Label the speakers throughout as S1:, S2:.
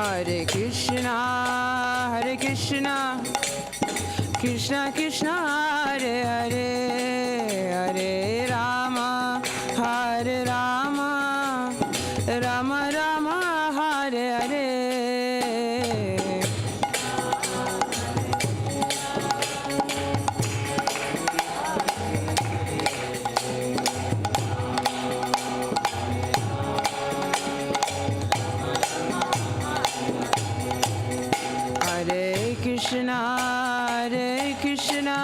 S1: Hare Krishna, Krishna Krishna, Hare Hare, Hare Rama, Hare Rama, Rama Rama, Hare Hare. Hare Krishna,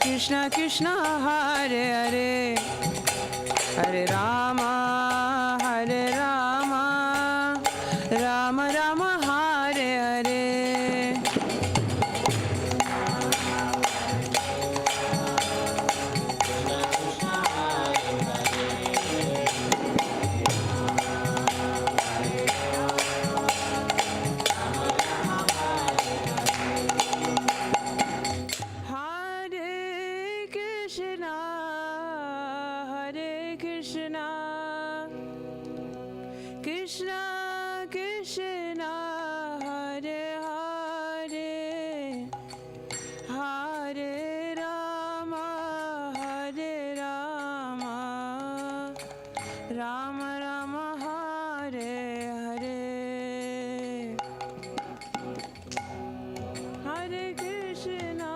S1: Krishna Krishna, Hare Hare, Hare Rama, Hare Rama, Rama Rama, Hare Hare. Krishna Krishna, Hare Hare, Hare Rama, Hare Rama, Rama Rama, Hare Hare. Hare Krishna.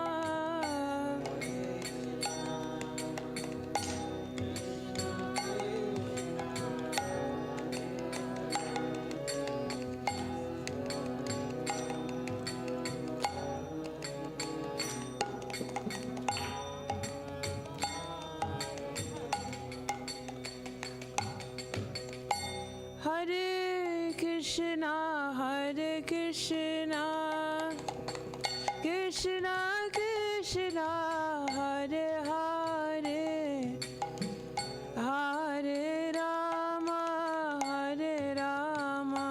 S1: Hare Krishna, Hare Krishna, Krishna Krishna, Hare Hare, Hare Rama, Hare Rama,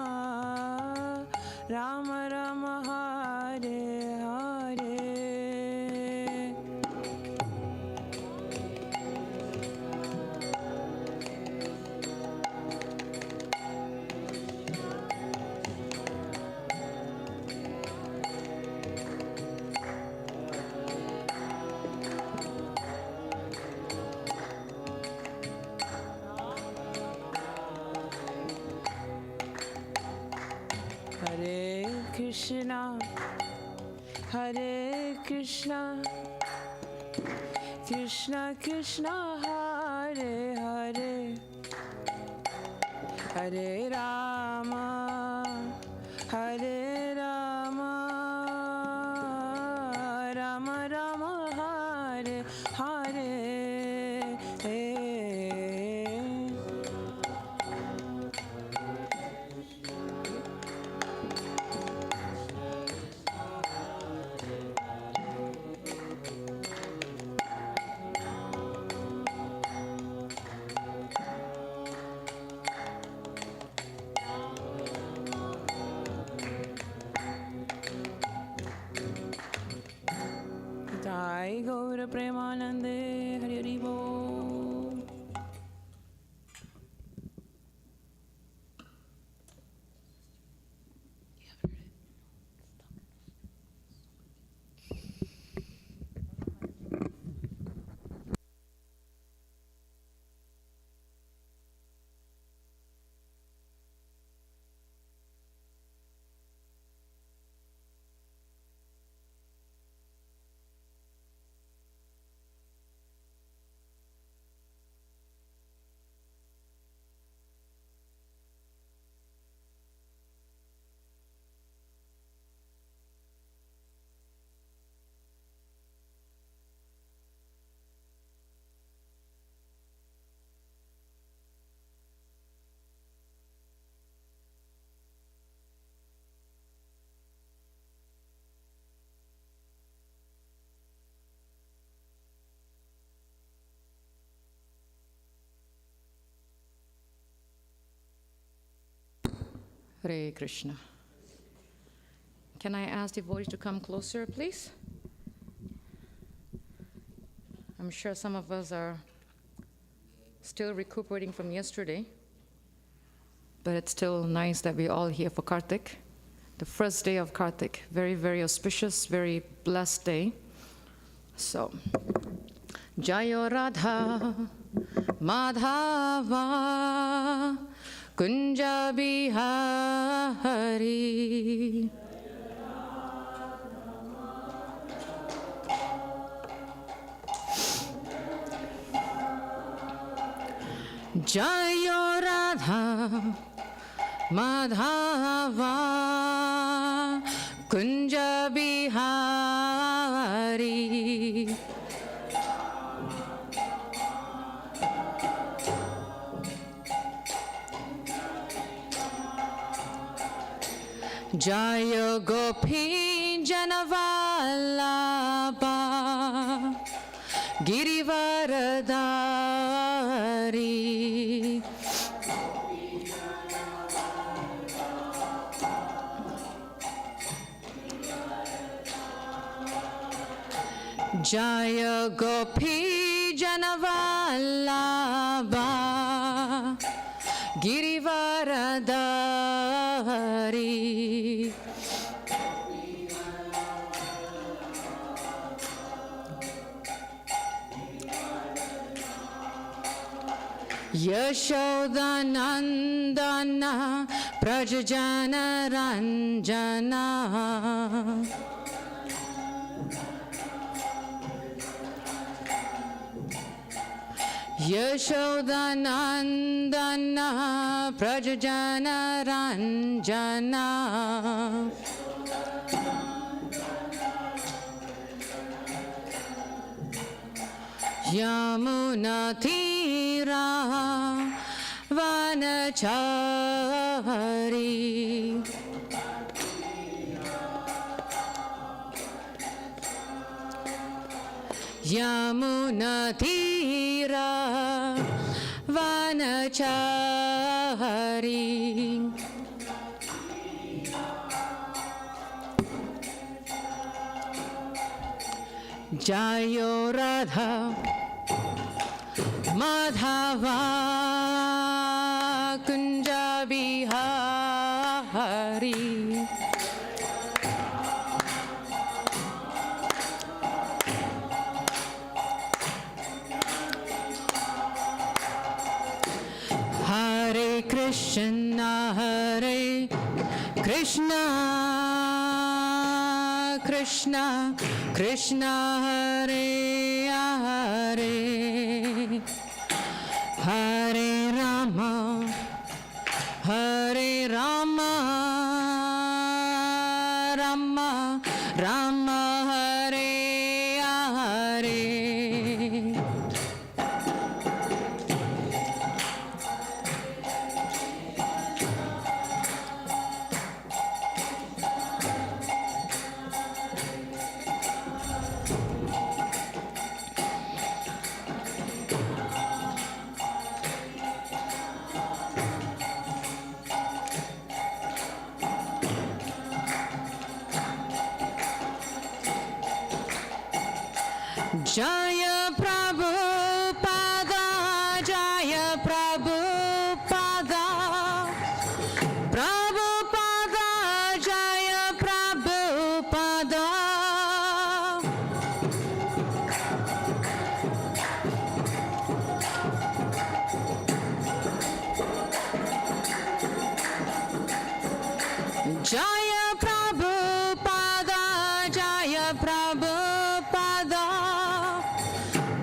S1: Rama Rama, Hare Hare. Hare Krishna, Hare Krishna, Krishna Krishna, Hare Hare, Hare Rama, Hare Rama, Rama Rama, Hare Hare. Jai Gaura Premanande, Hari Hari Bol.
S2: Hare Krishna. Can I ask devotees to come closer, please? I'm sure some of us are still recuperating from yesterday. but it's still nice that we're all here for Kartik. The first day of Kartik, very, very auspicious, very blessed day. So, Jayo Radha Madhava Kunja Bihari. Jayo Radha Madhava Kunja Bihari. Jaya Gopi Janavallabha Girivaradari. Jaya Gopi Janavallabha Girivaradari. Yashodanandana Prajajana Ranjana. Yashodanandana Prajajana Ranjana. Yamuna Tira Vanachari. Yamuna Tira Vanachari. Jayo Radha Madhava Kunja Bihari. Hare Krishna Hare Krishna Krishna Krishna Hare Hare Hare Rama Hare Rama Rama Rama Hare Hare. Jaya Prabhupada, Jaya Prabhupada, Prabhupada, Jaya Prabhupada. Jaya Prabhupada, Jaya Prabhupada.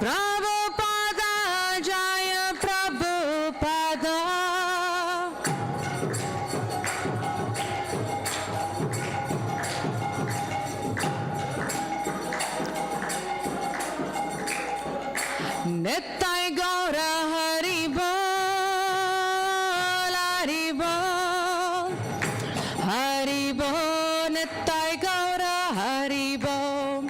S2: Prabhupada, Jaya Prabhupada. Nittai Gaura Hari Bol, Hari Bol, Hari Bol, Nittai Gaura Hari Bol.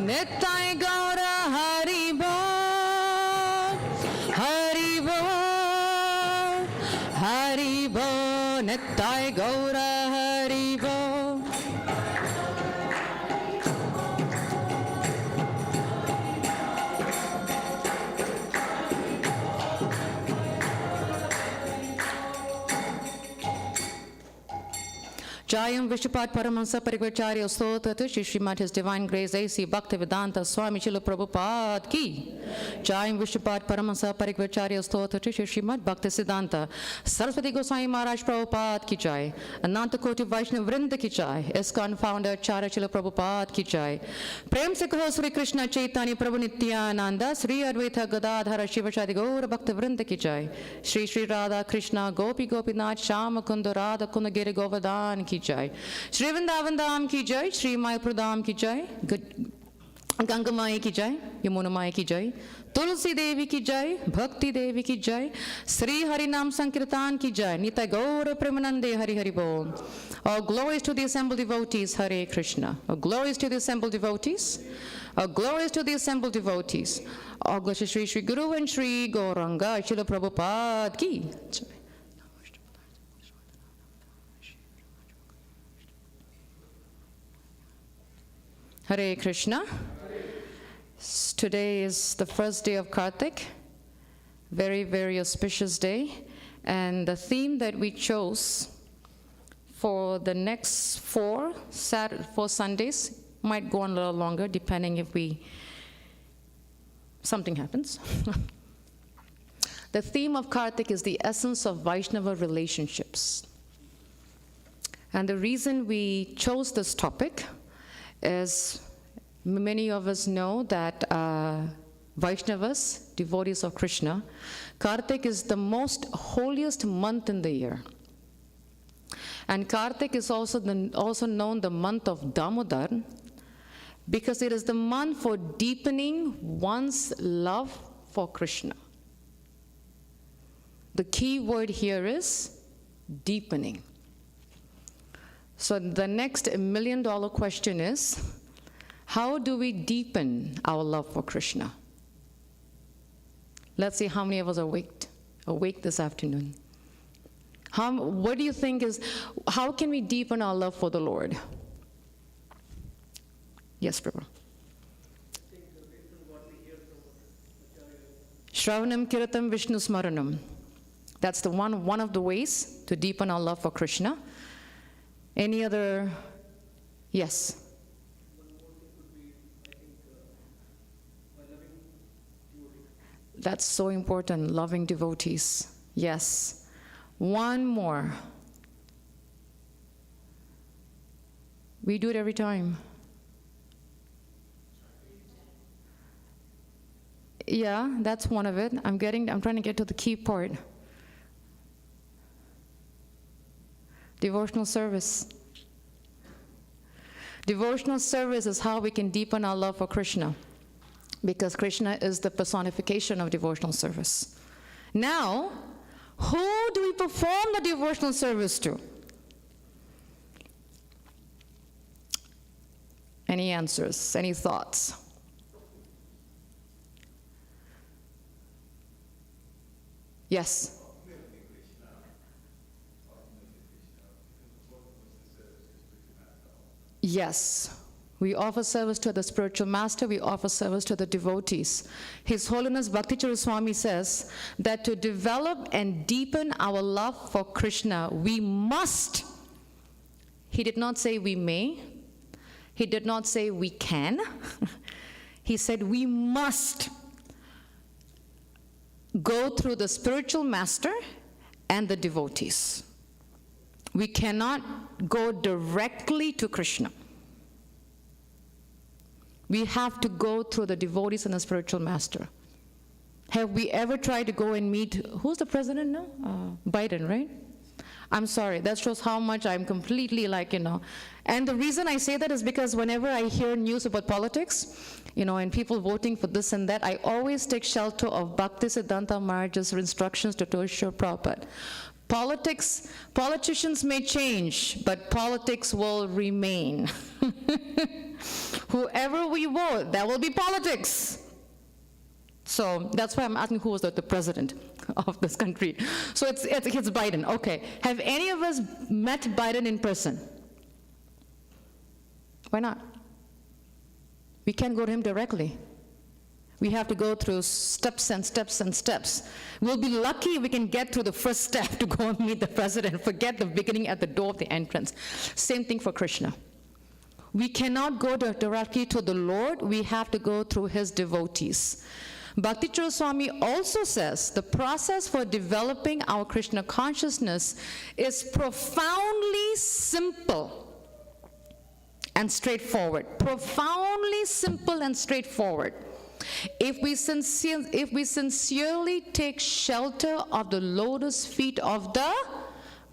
S2: Nittai Gaura Hari Bol, Hari Bol, Hari Bol, Nittai Gaura Hari Bol. Jayam Vishnupada Paramahansa Parivacharya Stotata Shri Srimad His Divine Grace A.C. Bhaktivedanta Swami Srila Prabhupada Ki. Jayam Vishnupada Paramahansa Parivacharya Stotata Shri Srimad Bhaktisiddhanta Saraswati Goswami Maharaj Prabhupada Ki Jai. Ananta Koti Vaishnava Vrinda Ki Jai. ISKCON founder Acharya Srila Prabhupada Ki Jai. Prem se kaho Sri Krishna Chaitanya Prabhu Nityananda Sri Advaita Gadadhara Shiva Shadi Gaura Bhakta Vrinda Ki Jai. Shri Shri Radha Krishna Gopi Gopinath Shama Kunda Radha Kunda Giri Govardhan Ki Jai. Shri Vrindavan Dham Ki Jai. Shri Mayapur Dham Ki Jai. Ganga Maya Ki Jai. Yamuna Maya Ki Jai. Tulsi Devi Ki Jai. Bhakti Devi Ki Jai. Sri Harinam Sankirtan Ki Jai. Nita Gaura Premanande Hari Hari Bol. All glories to the assembled devotees. Hare Krishna. All glories to the assembled devotees. All glories to the assembled devotees. All glories to Shri Shri Guru and Shri Gauranga Srila Prabhupada Ki. Hare Krishna. Today is the first day of Kartik. Very, very auspicious day. And the theme that we chose for the next four Sundays might go on a little longer, depending if something happens. The theme of Kartik is the essence of Vaishnava relationships. And the reason we chose this topic is many of us know that Vaishnavas, devotees of Krishna, Kartik is the most holiest month in the year. And Kartik is also known the month of Damodar because it is the month for deepening one's love for Krishna. The key word here is deepening. So the next $1 million question is, how do we deepen our love for Krishna? Let's see how many of us are awake this afternoon. What do you think is, how can we deepen our love for the Lord? Yes, Prabhu. Shravanam Kiratam Vishnu Smaranam. That's the one of the ways to deepen our love for Krishna. Any other? Yes. That's so important, loving devotees. Yes. One more. We do it every time. Yeah, that's one of it. I'm trying to get to the key part. Devotional service. Devotional service is how we can deepen our love for Krishna, because Krishna is the personification of devotional service. Now, who do we perform the devotional service to? Any answers? Any thoughts? Yes. Yes. We offer service to the spiritual master, we offer service to the devotees. His Holiness Bhakti Swami says that to develop and deepen our love for Krishna, we must. He did not say we may. He did not say we can. He said we must go through the spiritual master and the devotees. We cannot go directly to Krishna. We have to go through the devotees and the spiritual master. Have we ever tried to go and meet, who's the president now? Biden, right? I'm sorry, that shows how much I'm completely And the reason I say that is because whenever I hear news about politics, and people voting for this and that, I always take shelter of Bhaktisiddhanta Maharaj's instructions to Toshio Prabhupada. Politicians may change, but politics will remain. Whoever we vote, that will be politics. So that's why I'm asking who was the president of this country. So it's Biden. Okay. Have any of us met Biden in person? Why not? We can't go to him directly. We have to go through steps and steps and steps. We'll be lucky if we can get through the first step to go and meet the president. Forget the beginning at the door of the entrance. Same thing for Krishna. We cannot go directly to the Lord. We have to go through his devotees. Bhakti Swami also says the process for developing our Krishna consciousness is profoundly simple and straightforward. Profoundly simple and straightforward. If we sincerely take shelter of the lotus feet of the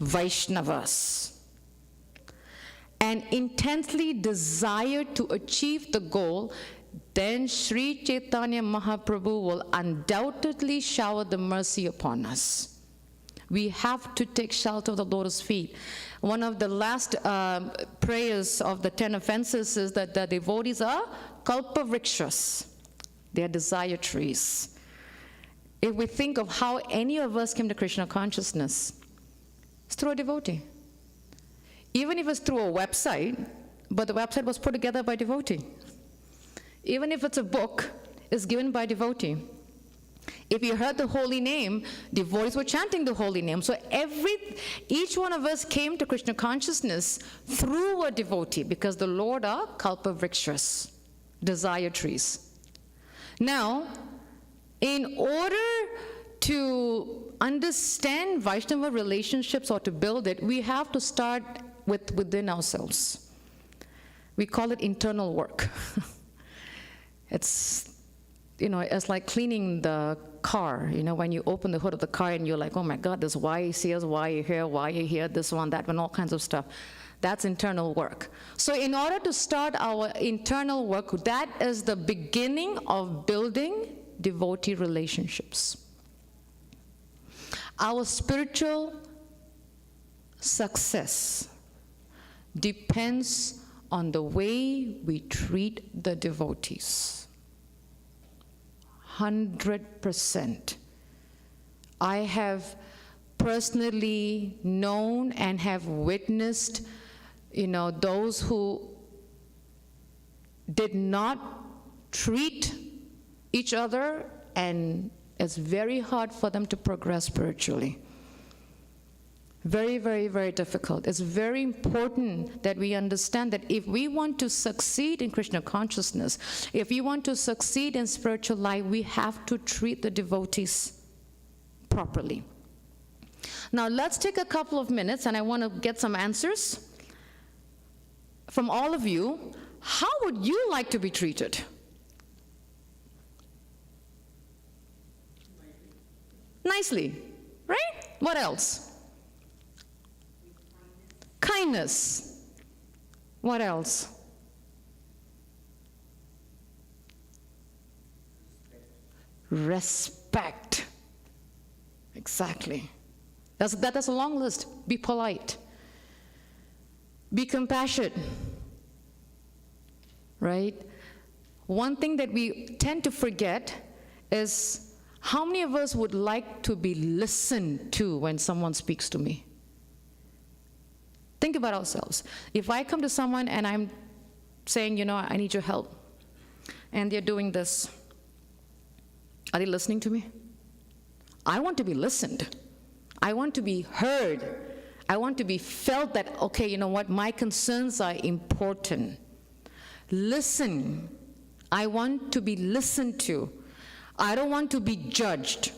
S2: Vaishnavas and intensely desire to achieve the goal, then Sri Chaitanya Mahaprabhu will undoubtedly shower the mercy upon us. We have to take shelter of the lotus feet. One of the last prayers of the 10 offenses is that the devotees are kalpavrikshas. They are desire trees. If we think of how any of us came to Krishna consciousness, it's through a devotee. Even if it's through a website, but the website was put together by devotee. Even if it's a book, it's given by devotee. If you heard the holy name, devotees were chanting the holy name. So each one of us came to Krishna consciousness through a devotee, because the Lord are kalpavrikshas, desire trees. Now, in order to understand Vaishnava relationships or to build it, we have to start within ourselves. We call it internal work. It's like cleaning the car. When you open the hood of the car and you're like, oh my God, there's why you see us, why you're here, this one, that one, all kinds of stuff. That's internal work. So in order to start our internal work, that is the beginning of building devotee relationships. Our spiritual success depends on the way we treat the devotees. 100%. I have personally known and have witnessed those who did not treat each other, and it's very hard for them to progress spiritually. Very, very, very difficult. It's very important that we understand that if we want to succeed in Krishna consciousness, if we want to succeed in spiritual life, we have to treat the devotees properly. Now let's take a couple of minutes, and I want to get some answers from all of you. How would you like to be treated? Nicely, right? What else? Kindness. What else? Respect. Exactly. That's a long list. Be polite. Be compassionate. Right? One thing that we tend to forget is how many of us would like to be listened to when someone speaks to me? Think about ourselves. If I come to someone and I'm saying, I need your help, and they're doing this, are they listening to me? I want to be listened. I want to be heard. I want to be felt that, okay, you know what, my concerns are important. Listen. I want to be listened to. I don't want to be judged.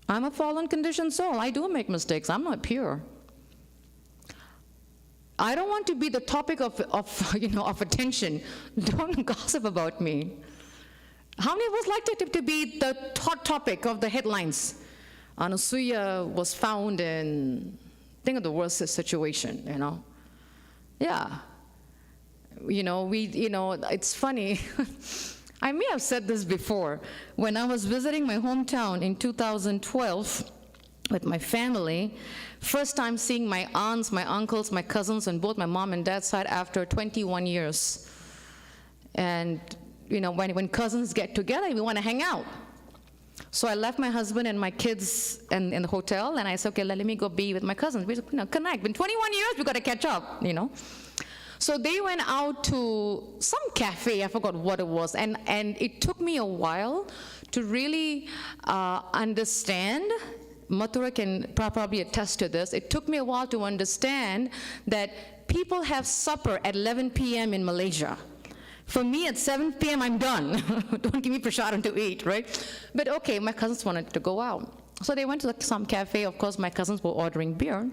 S2: I'm a fallen, conditioned soul. I do make mistakes. I'm not pure. I don't want to be the topic of attention. Don't gossip about me. How many of us like to be the hot topic of the headlines? Anasuya was found in, think of the worst situation, Yeah. It's funny. I may have said this before. When I was visiting my hometown in 2012 with my family, first time seeing my aunts, my uncles, my cousins, and both my mom and dad's side after 21 years. And, when cousins get together, we want to hang out. So I left my husband and my kids in the hotel, and I said, okay, let me go be with my cousins. We connect. In 21 years, we got to catch up, So they went out to some cafe, I forgot what it was, and it took me a while to really understand. Mathura can probably attest to this. It took me a while to understand that people have supper at 11 p.m. in Malaysia. For me, at 7 p.m., I'm done. Don't give me prasadam to eat, right? But okay, my cousins wanted to go out. So they went to some cafe. Of course, my cousins were ordering beer.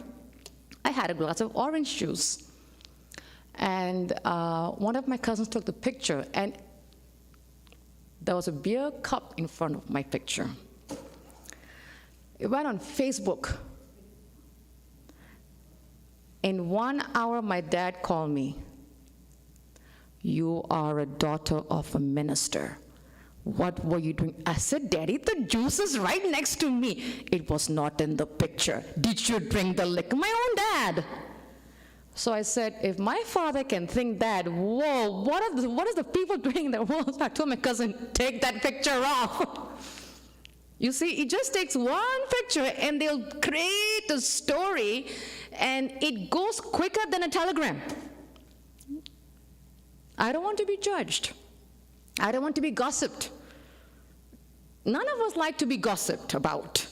S2: I had a glass of orange juice. And one of my cousins took the picture, and there was a beer cup in front of my picture. It went on Facebook. In 1 hour, my dad called me. You are a daughter of a minister. What were you doing? I said, Daddy, the juice is right next to me. It was not in the picture. Did you drink the liquor? My own dad. So I said, if my father can think that, whoa, what is the people doing in the world? I told my cousin, take that picture off. You see, it just takes one picture and they'll create a story, and it goes quicker than a telegram. I don't want to be judged. I don't want to be gossiped. None of us like to be gossiped about,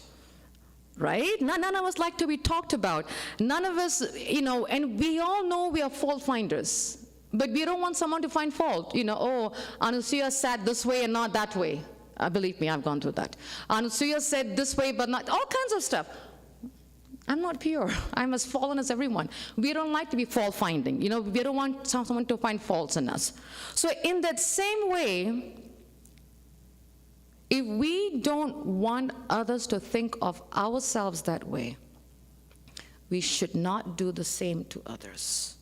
S2: right? None of us like to be talked about. None of us, and we all know we are fault finders, but we don't want someone to find fault. Oh, Anusuya sat this way and not that way. Believe me, I've gone through that. Anusuya said this way, but not, all kinds of stuff. I'm not pure. I'm as fallen as everyone. We don't like to be fault finding. We don't want someone to find faults in us. So in that same way, if we don't want others to think of ourselves that way, we should not do the same to others.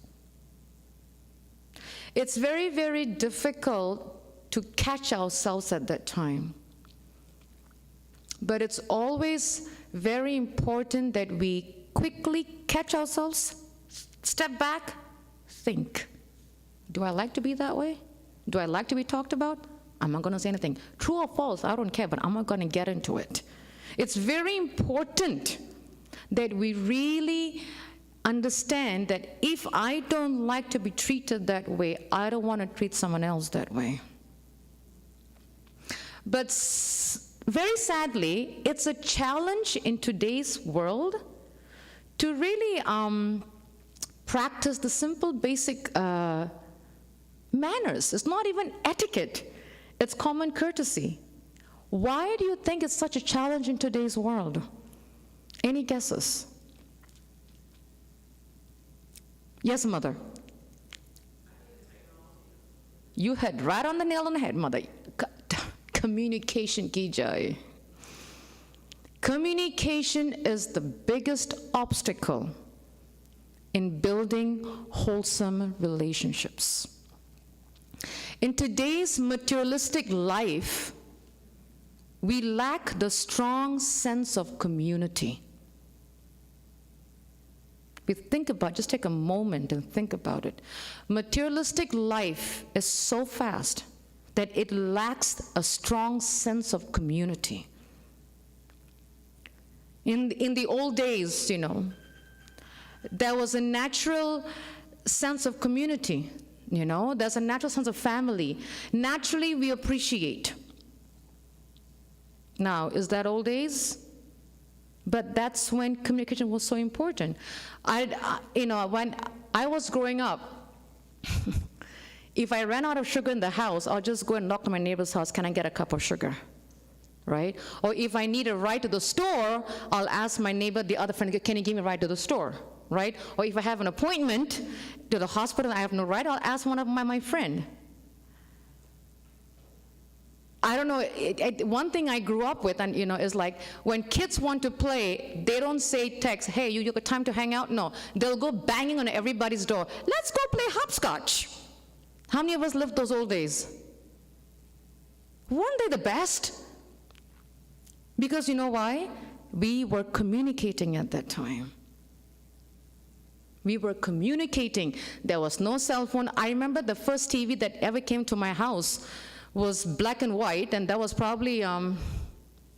S2: It's very, very difficult to catch ourselves at that time. But it's always very important that we quickly catch ourselves, step back, think. Do I like to be that way? Do I like to be talked about? I'm not going to say anything. True or false, I don't care, but I'm not going to get into it. It's very important that we really understand that if I don't like to be treated that way, I don't want to treat someone else that way. But very sadly, it's a challenge in today's world to really practice the simple, basic manners. It's not even etiquette. It's common courtesy. Why do you think it's such a challenge in today's world? Any guesses? Yes, Mother. You hit right on the nail on the head, Mother. Communication ki jai. Communication is the biggest obstacle in building wholesome relationships. In today's materialistic life, we lack the strong sense of community. We think about, just take a moment and think about it. Materialistic life is so fast that it lacks a strong sense of community. In the old days, there was a natural sense of community, there's a natural sense of family. Naturally, we appreciate. Now, is that old days? But that's when communication was so important. When I was growing up, if I ran out of sugar in the house, I'll just go and knock on my neighbor's house, can I get a cup of sugar? Right? Or if I need a ride to the store, I'll ask my neighbor, the other friend, can you give me a ride to the store? Right? Or if I have an appointment to the hospital and I have no ride, I'll ask one of my friend. I don't know, one thing I grew up with, and is like, when kids want to play, they don't say text, hey, you got time to hang out? No, they'll go banging on everybody's door. Let's go play hopscotch. How many of us lived those old days? Weren't they the best? Because you know why? We were communicating at that time. We were communicating. There was no cell phone. I remember the first TV that ever came to my house was black and white, and that was probably, I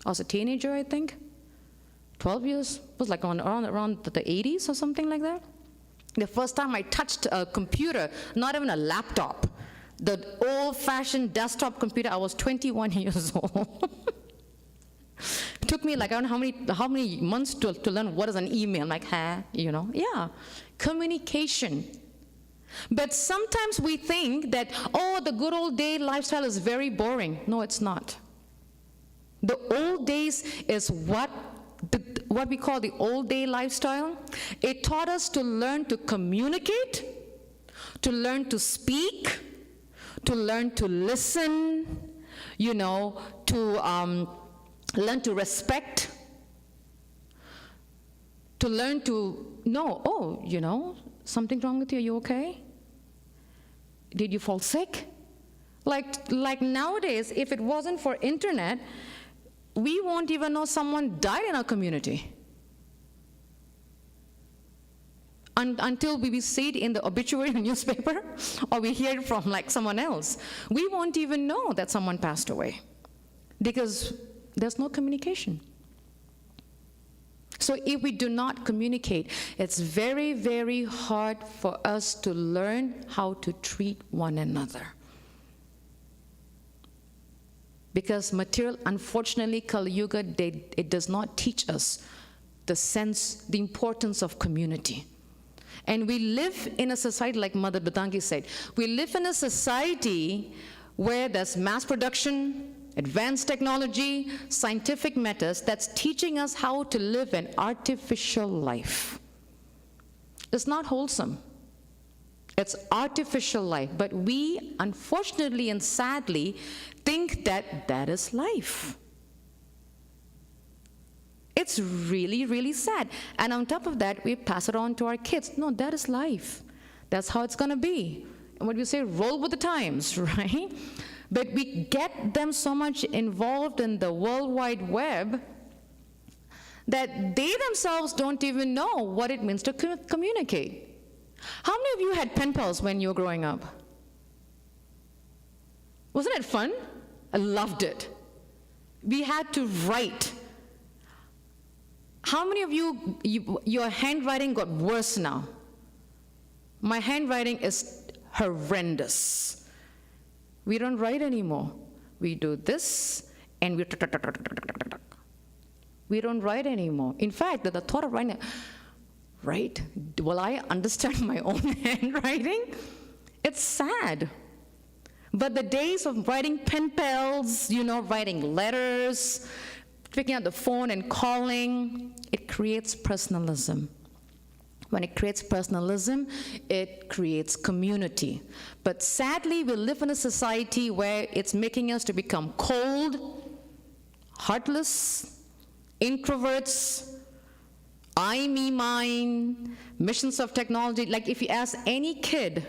S2: was a teenager, I think. 12 years, it was like around the 80s or something like that. The first time I touched a computer, not even a laptop, the old-fashioned desktop computer, I was 21 years old. It took me like I don't know how many months to learn what is an email. Like, yeah, communication. But sometimes we think that, the good old day lifestyle is very boring. No, it's not. The old days is what we call the old day lifestyle. It taught us to learn to communicate, to learn to speak, to learn to listen, to learn to respect, to learn to know, something wrong with you, are you okay? Did you fall sick? Like nowadays, if it wasn't for internet, we won't even know someone died in our community. Until we see it in the obituary in the newspaper, or we hear it from someone else. We won't even know that someone passed away, because there's no communication. So if we do not communicate, it's very, very hard for us to learn how to treat one another. Because material, unfortunately, Kali Yuga, it does not teach us the importance of community. And we live in a society, like Mother Badangi said, we live in a society where there's mass production, advanced technology, scientific methods that's teaching us how to live an artificial life. It's not wholesome. It's artificial life. But we, unfortunately and sadly, think that that is life. It's really, really sad. And on top of that, we pass it on to our kids. No, that is life. That's how it's going to be. And what we say, roll with the times, right? But we get them so much involved in the World Wide Web that they themselves don't even know what it means to communicate. How many of you had pen pals when you were growing up? Wasn't it fun? I loved it. We had to write. How many of you, your handwriting got worse now? My handwriting is horrendous. We don't write anymore. We do this, and we don't write anymore. In fact, the thought of writing, right? Will I understand my own handwriting? It's sad. But the days of writing pen pals, writing letters, picking up the phone and calling, it creates personalism. When it creates personalism, it creates community. But sadly, we live in a society where it's making us to become cold, heartless, introverts, I, me, mine, missions of technology. Like if you ask any kid,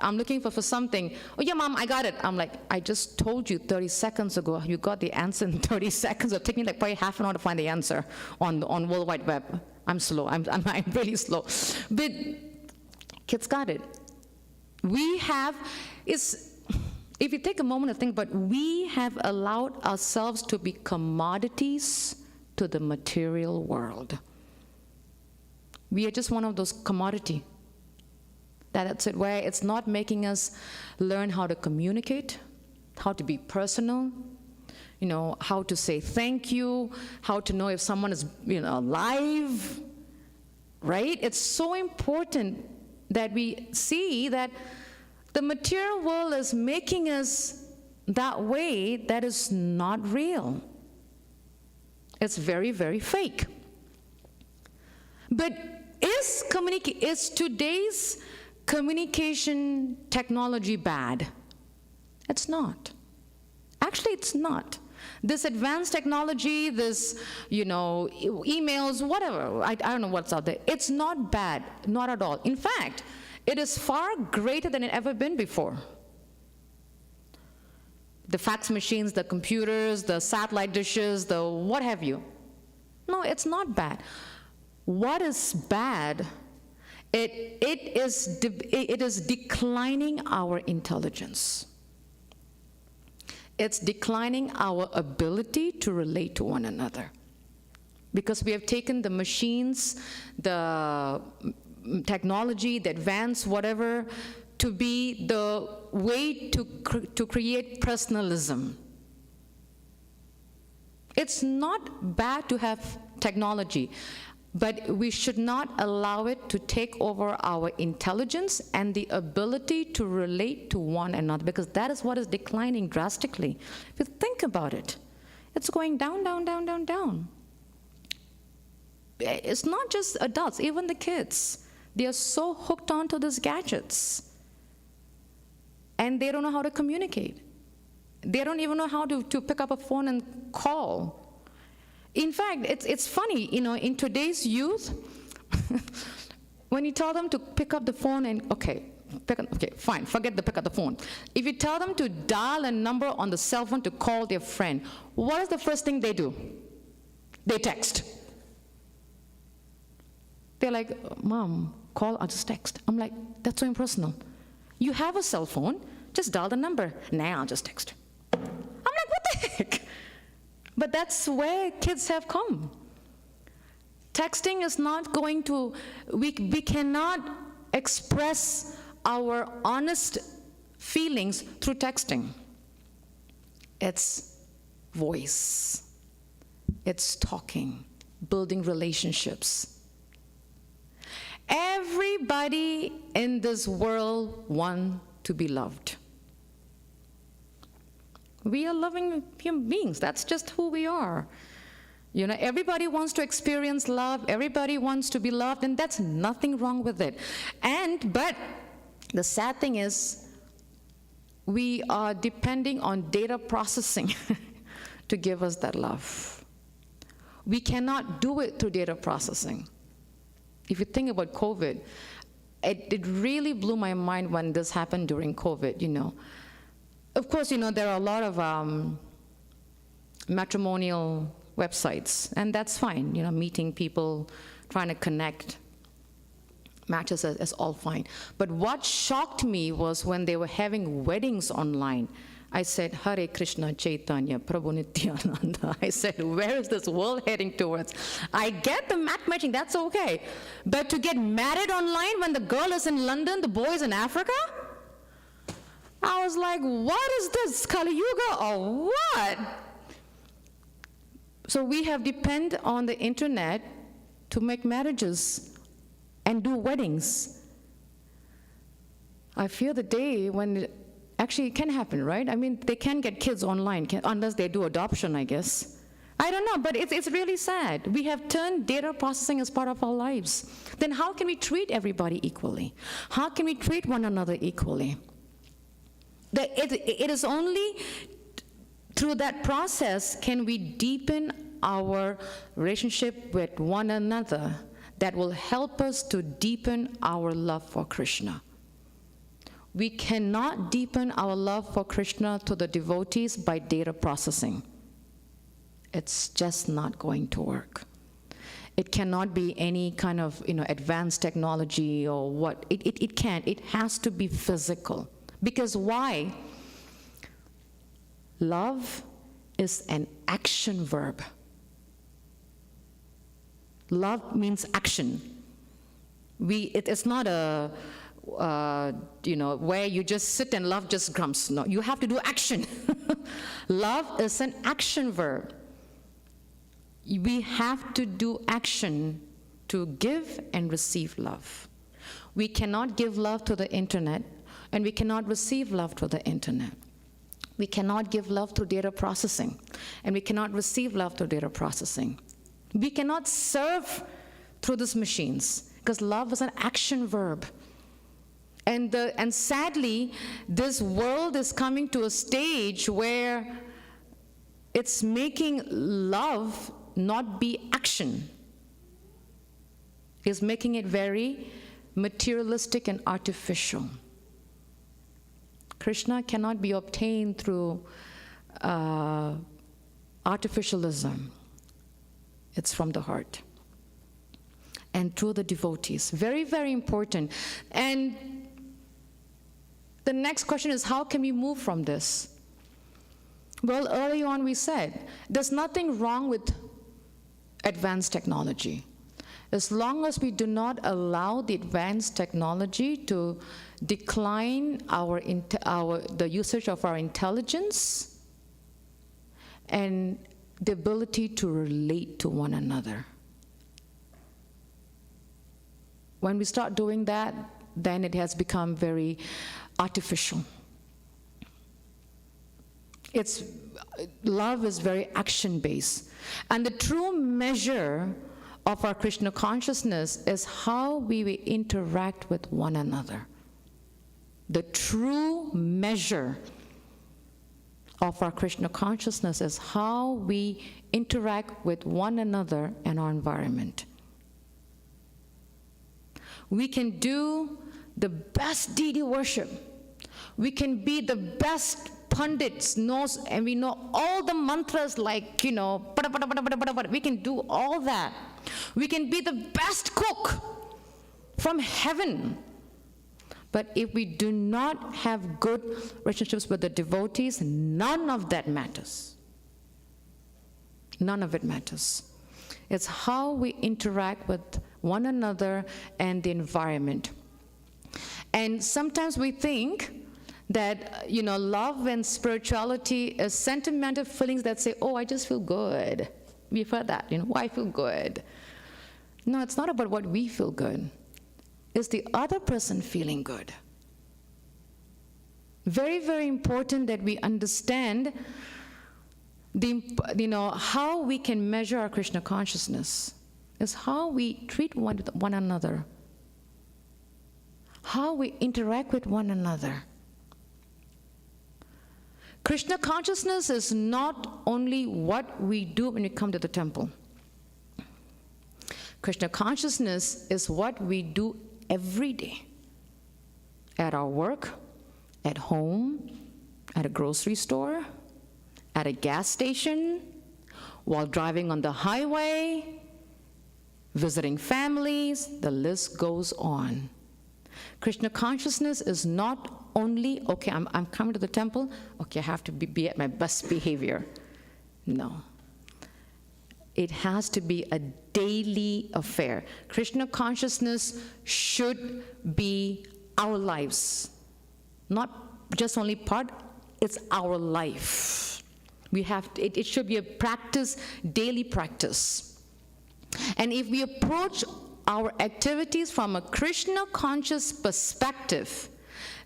S2: I'm looking for something. Oh yeah, Mom, I got it. I'm like, I just told you 30 seconds ago. You got the answer in 30 seconds. It took me probably half an hour to find the answer on World Wide Web. I'm slow. I'm really slow. But kids got it. If you take a moment to think, but we have allowed ourselves to be commodities to the material world. We are just one of those commodity. That's it, where it's not making us learn how to communicate, how to be personal, how to say thank you, how to know if someone is, alive, right? It's so important that we see that the material world is making us that way that is not real. It's very, very fake. But is today's communication technology bad? It's not. Actually, it's not. This advanced technology, this, emails, whatever, I don't know what's out there, it's not bad, not at all. In fact, it is far greater than it ever been before. The fax machines, the computers, the satellite dishes, the what have you. No, it's not bad. What is bad? It is declining our intelligence. It's declining our ability to relate to one another. because we have taken the machines, the technology, the advanced whatever, to be the way to create personalism. It's not bad to have technology, but we should not allow it to take over our intelligence and the ability to relate to one another, because that is what is declining drastically. If you think about it, it's going down, down, down, down, down. It's not just adults, even the kids. They are so hooked onto these gadgets. And they don't know how to communicate. They don't even know how to pick up a phone and call. In fact, it's funny, in today's youth, when you tell them to pick up the phone and, okay, fine, forget the pick up the phone. If you tell them to dial a number on the cell phone to call their friend, what is the first thing they do? They text. They're like, Mom, call or just text. I'm like, that's so impersonal. You have a cell phone, just dial the number. Nah, I'll just text. I'm like, what the heck? But that's where kids have come. Texting is not going to, we cannot express our honest feelings through texting. It's voice. It's talking, building relationships. Everybody in this world wants to be loved. We are loving human beings. That's just who we are. Everybody wants to experience love. Everybody wants to be loved, and that's nothing wrong with it. But the sad thing is, we are depending on data processing to give us that love. We cannot do it through data processing. If you think about COVID, it really blew my mind when this happened during COVID, Of course, there are a lot of matrimonial websites, and that's fine, meeting people, trying to connect. Matches is all fine. But what shocked me was when they were having weddings online. I said, Hare Krishna Chaitanya Prabhu Nityananda. I said, where is this world heading towards? I get the matchmaking, that's okay. But to get married online when the girl is in London, the boy is in Africa? I was like, what is this, Kali Yuga or what? So we have depended on the internet to make marriages and do weddings. I fear the day when actually, it can happen, right? I mean, they can get kids online, unless they do adoption, I guess. I don't know, but it's really sad. We have turned data processing as part of our lives. Then how can we treat everybody equally? How can we treat one another equally? It is only through that process can we deepen our relationship with one another that will help us to deepen our love for Krishna. We cannot deepen our love for Krishna to the devotees by data processing. It's just not going to work. It cannot be any kind of advanced technology or what. It can't. It has to be physical. Because why? Love is an action verb. Love means action. It's not a where you just sit and love just comes. No, you have to do action. Love is an action verb. We have to do action to give and receive love. We cannot give love to the internet, and we cannot receive love through the internet. We cannot give love through data processing, and we cannot receive love through data processing. We cannot serve through these machines, because love is an action verb. And sadly, this world is coming to a stage where it's making love not be action. It's making it very materialistic and artificial. Krishna cannot be obtained through artificialism. It's from the heart. And through the devotees. Very, very important. And the next question is, how can we move from this? Well, early on we said, there's nothing wrong with advanced technology. As long as we do not allow the advanced technology to decline the usage of our intelligence and the ability to relate to one another. When we start doing that, then it has become very artificial. Love is very action-based. And the true measure of our Krishna consciousness is how we interact with one another. The true measure of our Krishna consciousness is how we interact with one another and our environment. We can do the best deity worship. We can be the best pundits, and we know all the mantras like, we can do all that. We can be the best cook from heaven. But if we do not have good relationships with the devotees, none of that matters. None of it matters. It's how we interact with one another and the environment. And sometimes we think that, love and spirituality is sentimental feelings that say, oh, I just feel good. We've heard that, I feel good. No, it's not about what we feel good. It's the other person feeling good. Very, very important that we understand how we can measure our Krishna consciousness is how we treat one another, how we interact with one another. Krishna consciousness is not only what we do when we come to the temple. Krishna consciousness is what we do every day. At our work, at home, at a grocery store, at a gas station, while driving on the highway, visiting families, the list goes on. Krishna consciousness is not only, okay, I'm coming to the temple, okay, I have to be at my best behavior. No. It has to be a daily affair. Krishna consciousness should be our lives. Not just only part, it's our life. It should be a practice, daily practice. And if we approach our activities from a Krishna conscious perspective,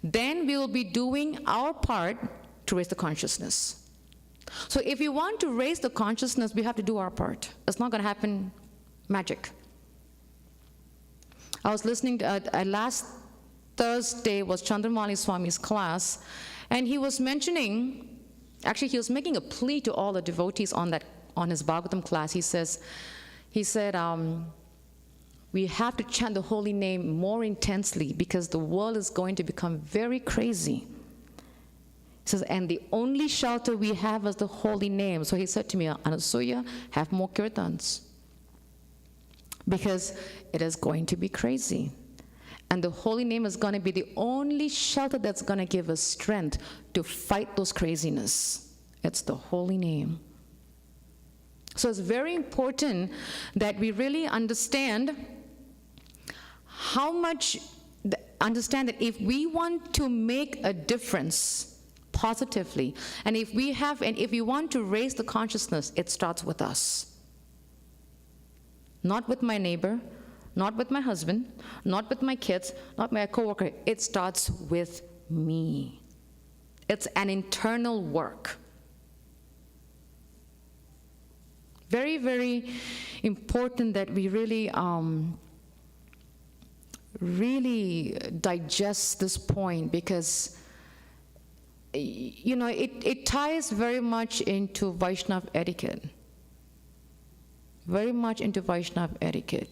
S2: then we will be doing our part to raise the consciousness. So if we want to raise the consciousness, we have to do our part. It's not going to happen magic. I was listening to, last Thursday was Chandramali Swami's class, and he was mentioning, actually he was making a plea to all the devotees on his Bhagavatam class. He said, we have to chant the holy name more intensely because the world is going to become very crazy. He says, and the only shelter we have is the holy name. So he said to me, Anasuya, have more kirtans. Because it is going to be crazy. And the holy name is going to be the only shelter that's going to give us strength to fight those craziness. It's the holy name. So it's very important that we really understand that if we want to make a difference positively, and if we want to raise the consciousness, it starts with us. Not with my neighbor, not with my husband, not with my kids, not my coworker. It starts with me. It's an internal work. Very, very important that we really digest this point, because it ties very much into Vaishnava etiquette. Very much into Vaishnava etiquette.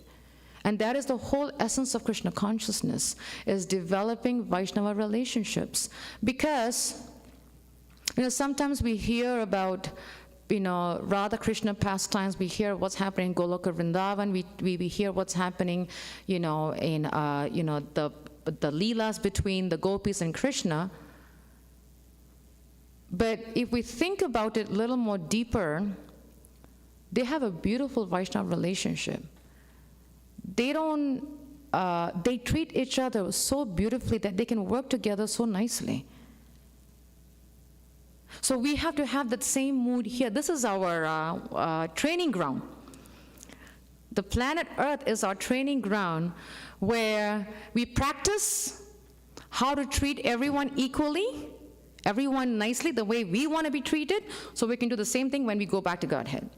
S2: And that is the whole essence of Krishna consciousness, is developing Vaishnava relationships. Because, sometimes we hear about, Radha Krishna pastimes, we hear what's happening in Goloka Vrindavan, we hear what's happening, in, the leelas between the gopis and Krishna. But if we think about it a little more deeper, they have a beautiful Vaishnava relationship. They don't, they treat each other so beautifully that they can work together so nicely. So we have to have that same mood here. This is our training ground. The planet Earth is our training ground where we practice how to treat everyone equally, everyone nicely, the way we want to be treated, so we can do the same thing when we go back to Godhead.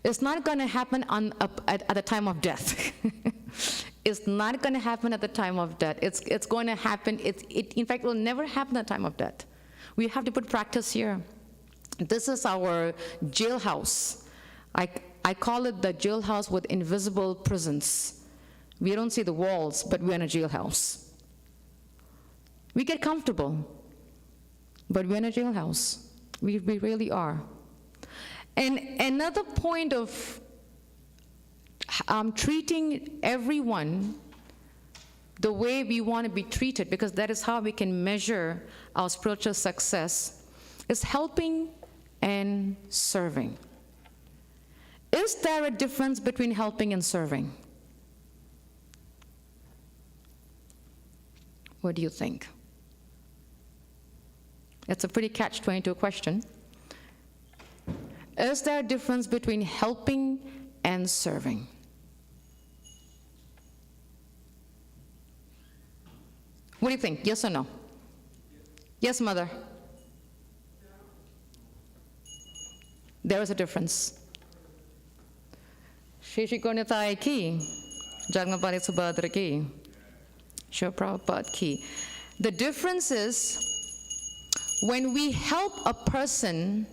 S2: It's not going to happen at the time of death. It's not going to happen at the time of death. It's going to happen, in fact, it will never happen at the time of death. We have to put practice here. This is our jailhouse. I call it the jailhouse with invisible prisons. We don't see the walls, but we're in a jailhouse. We get comfortable, but we're in a jailhouse. We really are. And another point of treating everyone the way we want to be treated, because that is how we can measure our spiritual success, is helping and serving. Is there a difference between helping and serving? What do you think? It's a pretty catch-22 question. Is there a difference between helping and serving? What do you think? Yes or no? Yes, Mother? There is a difference. Shri Shri Gaurnitai ki, Jagmapali Subhadra ki, Shri Prabhupada ki. The difference is when we help a person,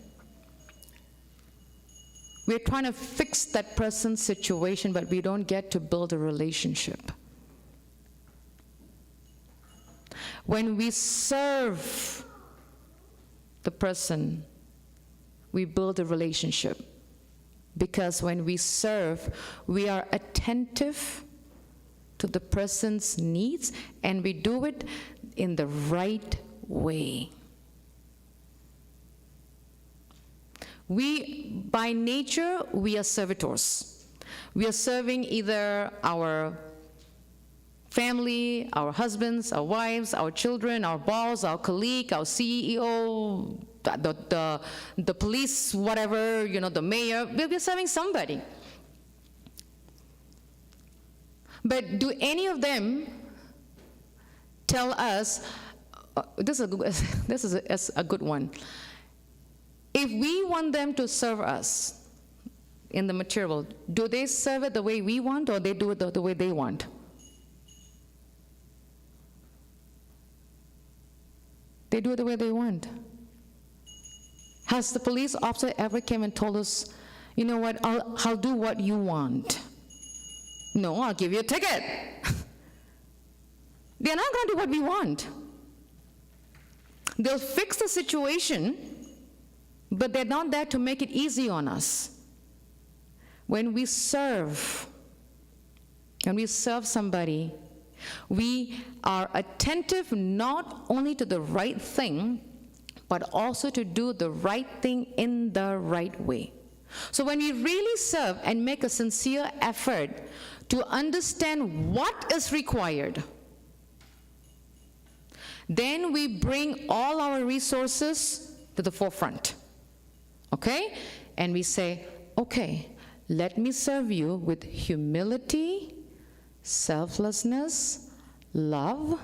S2: we're trying to fix that person's situation, but we don't get to build a relationship. When we serve the person, we build a relationship. Because when we serve, we are attentive to the person's needs, and we do it in the right way. By nature, we are servitors. We are serving either our family, our husbands, our wives, our children, our boss, our colleague, our CEO, the police, whatever, the mayor. We're serving somebody. But do any of them tell us, this is a good one. If we want them to serve us in the material, do they serve it the way we want, or they do it the way they want? They do it the way they want. Has the police officer ever came and told us, you know what, I'll do what you want? No, I'll give you a ticket. They're not going to do what we want. They'll fix the situation, but they're not there to make it easy on us. When we serve somebody, we are attentive not only to the right thing, but also to do the right thing in the right way. So when we really serve and make a sincere effort to understand what is required, then we bring all our resources to the forefront. Okay? And we say, okay, let me serve you with humility, selflessness, love,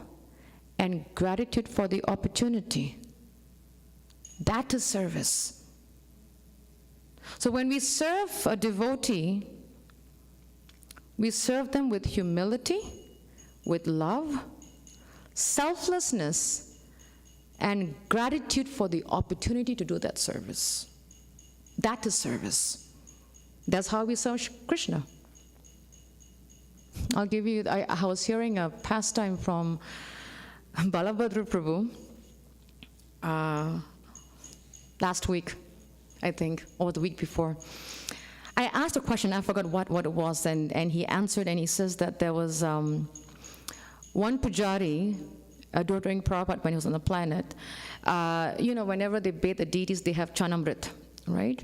S2: and gratitude for the opportunity. That is service. So when we serve a devotee, we serve them with humility, with love, selflessness, and gratitude for the opportunity to do that service. That is service. That's how we serve Krishna. I'll give you, I was hearing a pastime from Balabhadra Prabhu last week, I think, or the week before. I asked a question, I forgot what it was, and he answered, and he says that there was one pujari adoring Prabhupada when he was on the planet. Whenever they bathe the deities, they have chanamrit, right?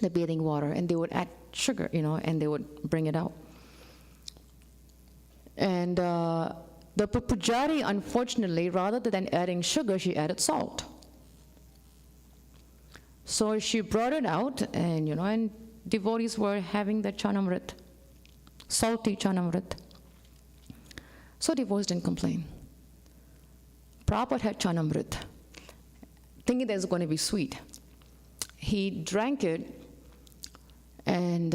S2: the bathing water, and they would add sugar, and they would bring it out. And the pujari, unfortunately, rather than adding sugar, she added salt. So she brought it out, and and devotees were having the chanamrit, salty chanamrit. So devotees didn't complain. Prabhupada had chanamrit, thinking that it was going to be sweet. He drank it, and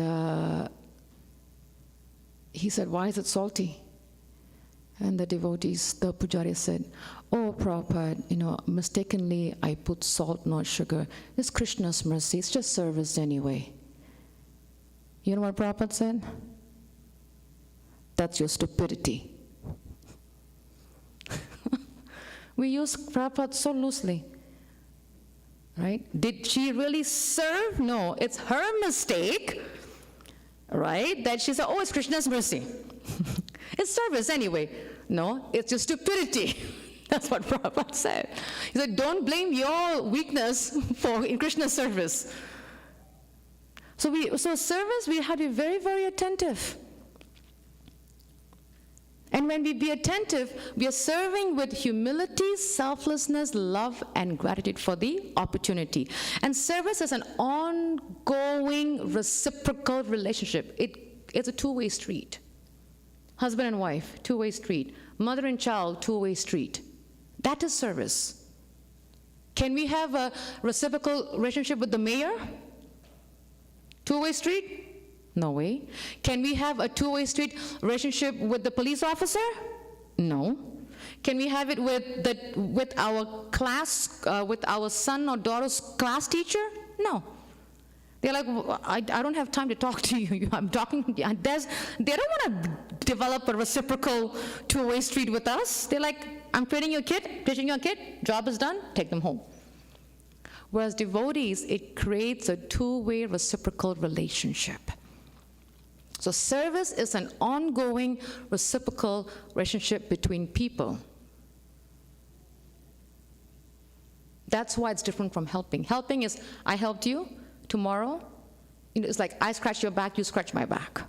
S2: he said, "Why is it salty?" And the devotees, the pujari said, "Oh, Prabhupada, mistakenly I put salt, not sugar. It's Krishna's mercy. It's just service anyway." You know what Prabhupada said? That's your stupidity. We use Prabhupada so loosely, right? Did she really serve? No, it's her mistake, right? That she said, "Oh, it's Krishna's mercy." It's service anyway. No, it's your stupidity. That's what Prabhupada said. He said, don't blame your weakness in Krishna's service. So service, we have to be very, very attentive. And when we be attentive, we are serving with humility, selflessness, love, and gratitude for the opportunity. And service is an ongoing, reciprocal relationship. It's a two-way street. Husband and wife, two-way street. Mother and child, two-way street. That is service. Can we have a reciprocal relationship with the mayor? Two-way street? No way. Can we have a two-way street relationship with the police officer? No. Can we have it with our class, with our son or daughter's class teacher? No. They're like, I don't have time to talk to you. I'm talking. They don't want to develop a reciprocal two-way street with us. They're like, I'm teaching your kid, job is done, take them home. Whereas devotees, it creates a two-way reciprocal relationship. So service is an ongoing reciprocal relationship between people. That's why it's different from helping. Helping is, I helped you. Tomorrow, it's like I scratch your back, you scratch my back.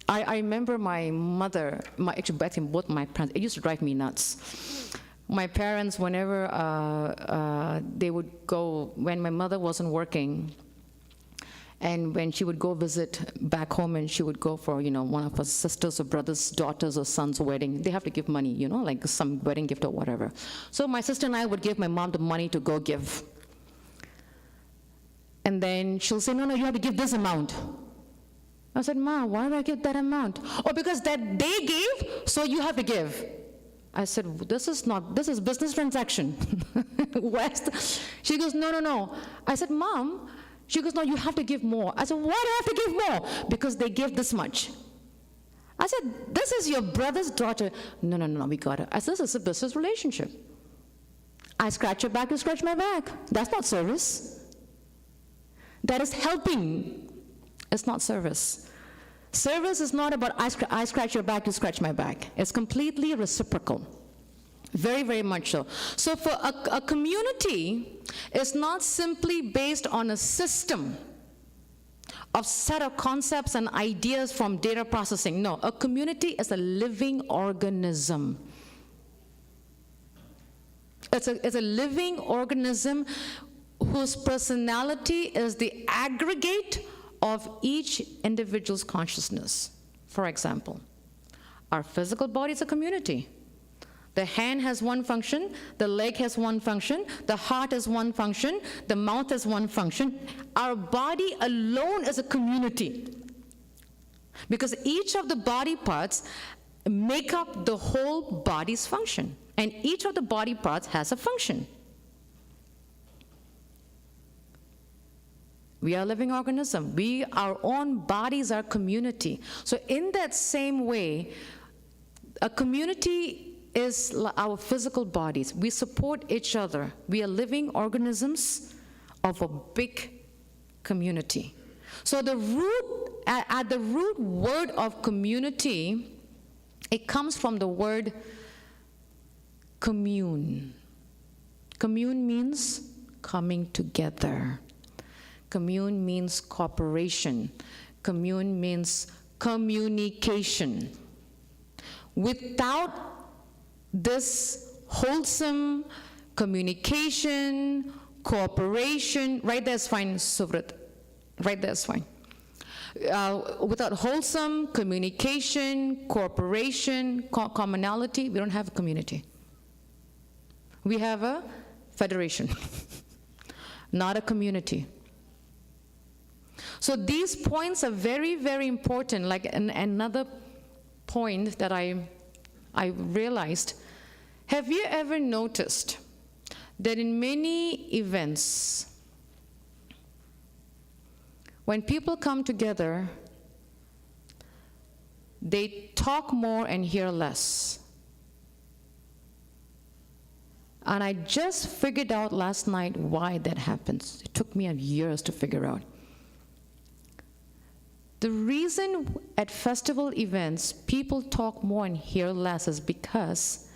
S2: I remember my mother, actually both my parents, it used to drive me nuts. My parents, whenever they would go, when my mother wasn't working, and when she would go visit back home and she would go for, one of her sisters or brothers, daughters or son's wedding, they have to give money, like some wedding gift or whatever. So my sister and I would give my mom the money to go give. And then she'll say, no, you have to give this amount. I said, Ma, why do I give that amount? Oh, because that they gave, so you have to give. I said, this is business transaction. West. She goes, no. I said, Mom, she goes, no, you have to give more. I said, why do I have to give more? Because they give this much. I said, this is your brother's daughter. No, we got it. I said, this is a business relationship. I scratch your back, you scratch my back. That's not service. That is helping. It's not service. Service is not about I scratch your back, you scratch my back. It's completely reciprocal. Very, very much so. So for a community, it's not simply based on a system of set of concepts and ideas from data processing. No, a community is a living organism. It's a living organism whose personality is the aggregate of each individual's consciousness. For example, our physical body is a community. The hand has one function, the leg has one function, the heart has one function, the mouth has one function. Our body alone is a community, because each of the body parts make up the whole body's function, and each of the body parts has a function. We are a living organism. Our own bodies are community. So in that same way, a community is our physical bodies. We support each other. We are living organisms of a big community. So at the root word of community, it comes from the word commune. Commune means coming together. Commune means cooperation. Commune means communication. Without this wholesome communication, cooperation, right there is fine, Suvrit. Right there is fine. Without wholesome communication, cooperation, commonality, we don't have a community. We have a federation, not a community. So these points are very, very important. Like another point that I realized, have you ever noticed that in many events, when people come together, they talk more and hear less? And I just figured out last night why that happens. It took me years to figure out. The reason at festival events people talk more and hear less is because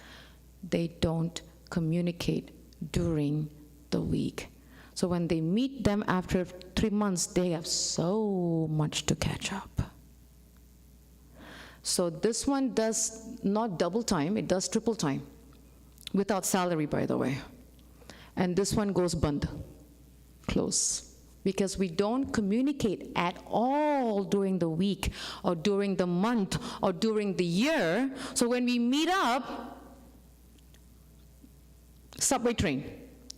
S2: they don't communicate during the week. So when they meet them after 3 months, they have so much to catch up. So this one does not double time, it does triple time. Without salary, by the way. And this one goes bund, close. Because we don't communicate at all during the week, or during the month, or during the year. So when we meet up, subway train,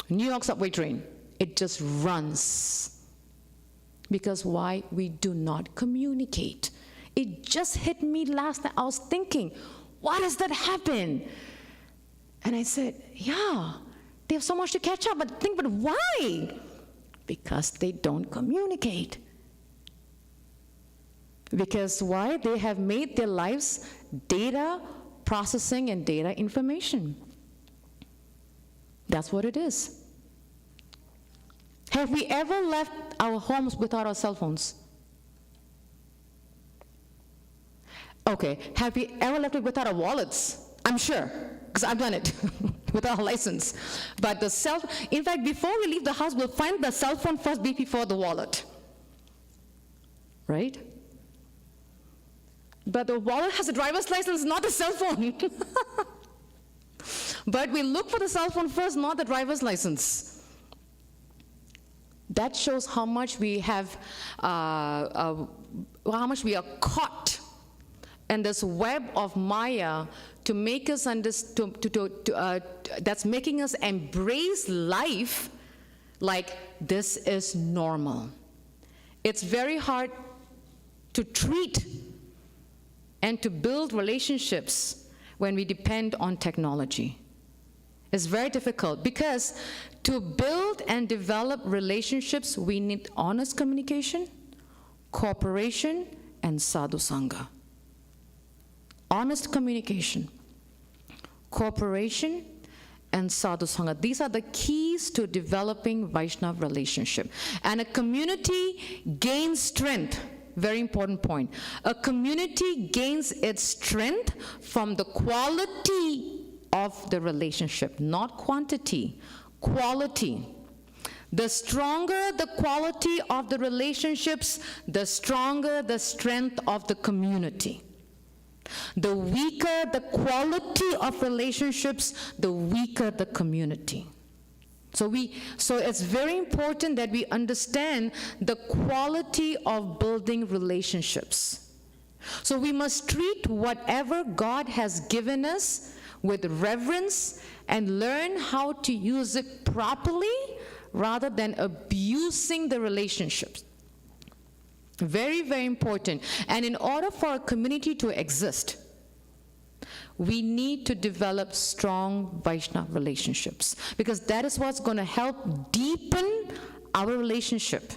S2: New York subway train, it just runs. Because why? We do not communicate. It just hit me last night. I was thinking, why does that happen? And I said, yeah, they have so much to catch up. But why? Because they don't communicate. Because why? They have made their lives data processing and data information. That's what it is. Have we ever left our homes without our cell phones? Okay, have we ever left it without our wallets? I'm sure, because I've done it without a license. But in fact, before we leave the house, we'll find the cell phone first before the wallet. Right? But the wallet has a driver's license, not the cell phone. But we look for the cell phone first, not the driver's license. That shows how much we have, how much we are caught in this web of Maya to make us that's making us embrace life like this is normal. It's very hard to treat and to build relationships when we depend on technology. It's very difficult because to build and develop relationships, we need honest communication, cooperation, and sadhu sangha. Honest communication, cooperation, and sadhu sangha. These are the keys to developing Vaishnava relationship. And a community gains strength. Very important point. A community gains its strength from the quality of the relationship, not quantity, quality. The stronger the quality of the relationships, the stronger the strength of the community. The weaker the quality of relationships, the weaker the community. So it's very important that we understand the quality of building relationships. So we must treat whatever God has given us with reverence and learn how to use it properly rather than abusing the relationships. Very, very important. And in order for a community to exist, we need to develop strong Vaishnava relationships, because that is what's going to help deepen our relationship.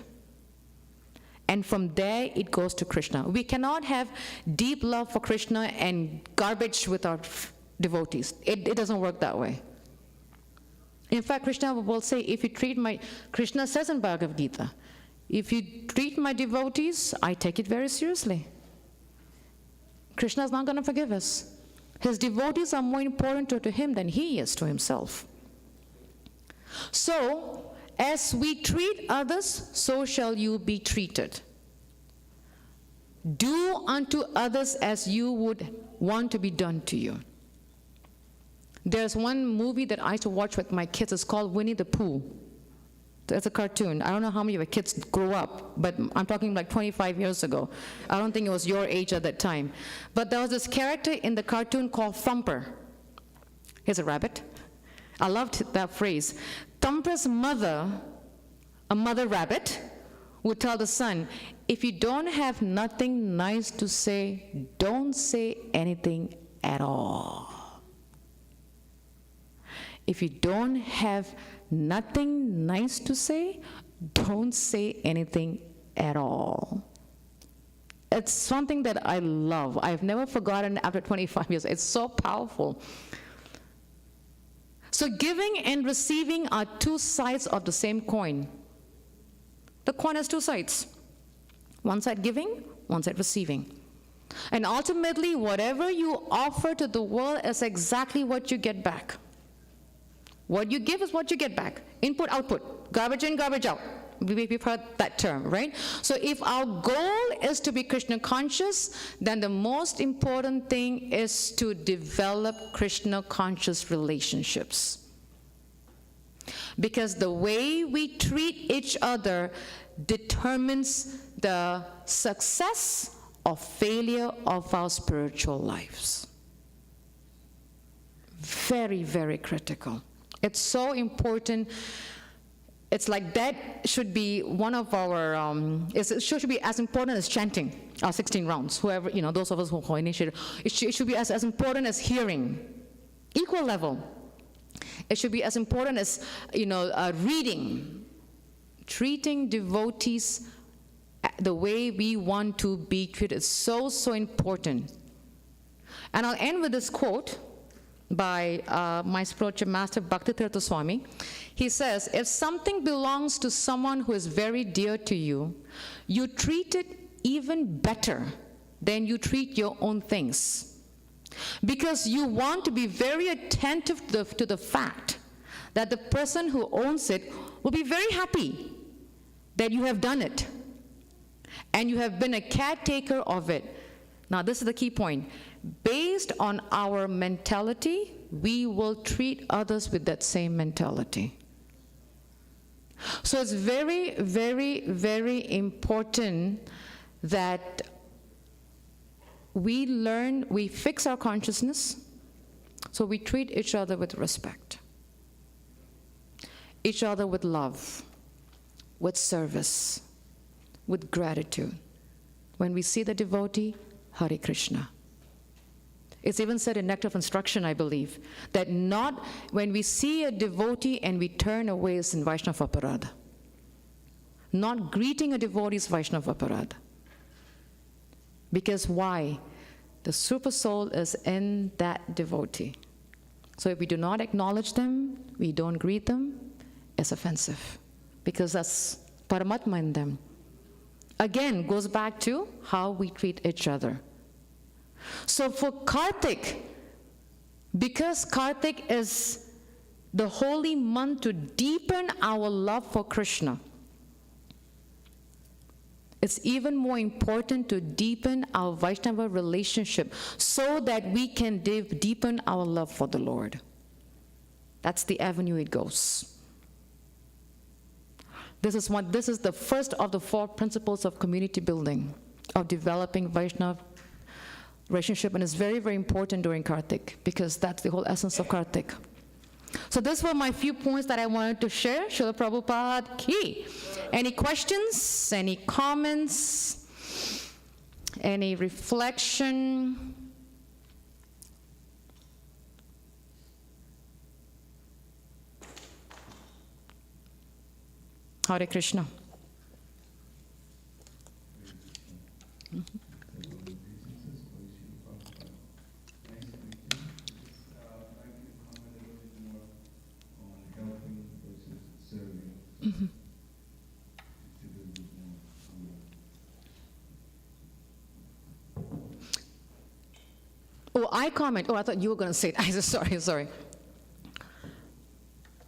S2: And from there, it goes to Krishna. We cannot have deep love for Krishna and garbage with our devotees. It doesn't work that way. In fact, Krishna will say, if you treat Krishna says in Bhagavad Gita, if you treat my devotees, I take it very seriously. Krishna is not going to forgive us. His devotees are more important to him than he is to himself. So, As we treat others, so shall you be treated. Do unto others as you would want to be done to you. There's one movie that I used to watch with my kids. It's called Winnie the Pooh. It's a cartoon. I don't know how many of your kids grew up, but I'm talking like 25 years ago. I don't think it was your age at that time. But there was this character in the cartoon called Thumper. Here's a rabbit. I loved that phrase. Thumper's mother, a mother rabbit, would tell the son, if you don't have nothing nice to say, don't say anything at all. If you don't have nothing nice to say, don't say anything at all. It's something that I love. I've never forgotten after 25 years. It's so powerful. So giving and receiving are two sides of the same coin. The coin has two sides. One side giving, one side receiving. And ultimately, whatever you offer to the world is exactly what you get back. What you give is what you get back. Input, output. Garbage in, garbage out. We've heard that term, right? So if our goal is to be Krishna conscious, then the most important thing is to develop Krishna conscious relationships. Because the way we treat each other determines the success or failure of our spiritual lives. Very, very critical. It's so important. It's like that should be one of our, it should be as important as chanting our 16 rounds. Whoever, those of us who initiated, it should be as important as hearing, equal level. It should be as important as, reading, treating devotees the way we want to be treated. It's so, so important. And I'll end with this quote by my spiritual master, Bhakti Tirtha Swami. He says, if something belongs to someone who is very dear to you, you treat it even better than you treat your own things. Because you want to be very attentive to the fact that the person who owns it will be very happy that you have done it. And you have been a caretaker of it. Now, this is the key point. Based on our mentality, we will treat others with that same mentality. So it's very, very, very important that we fix our consciousness, so we treat each other with respect, each other with love, with service, with gratitude. When we see the devotee, Hare Krishna. It's even said in Nectar of Instruction, I believe, that not when we see a devotee and we turn away is in Vaishnava Aparadha. Not greeting a devotee is Vaishnava Aparadha. Because why? The super soul is in that devotee. So if we do not acknowledge them, we don't greet them, it's offensive. Because that's Paramatma in them. Again, goes back to how we treat each other. So for Kartik, because Kartik is the holy month to deepen our love for Krishna, it's even more important to deepen our Vaishnava relationship so that we can deepen our love for the Lord. That's the avenue it goes. This is the first of the 4 principles of community building, of developing Vaishnava relationship, and it's very, very important during Kartik because that's the whole essence of Kartik. So these were my few points that I wanted to share. Srila Prabhupada ki. Any questions? Any comments? Any reflection? Hare Krishna. Mm-hmm. Oh, I comment. Oh, I thought you were going to say it. I said, sorry.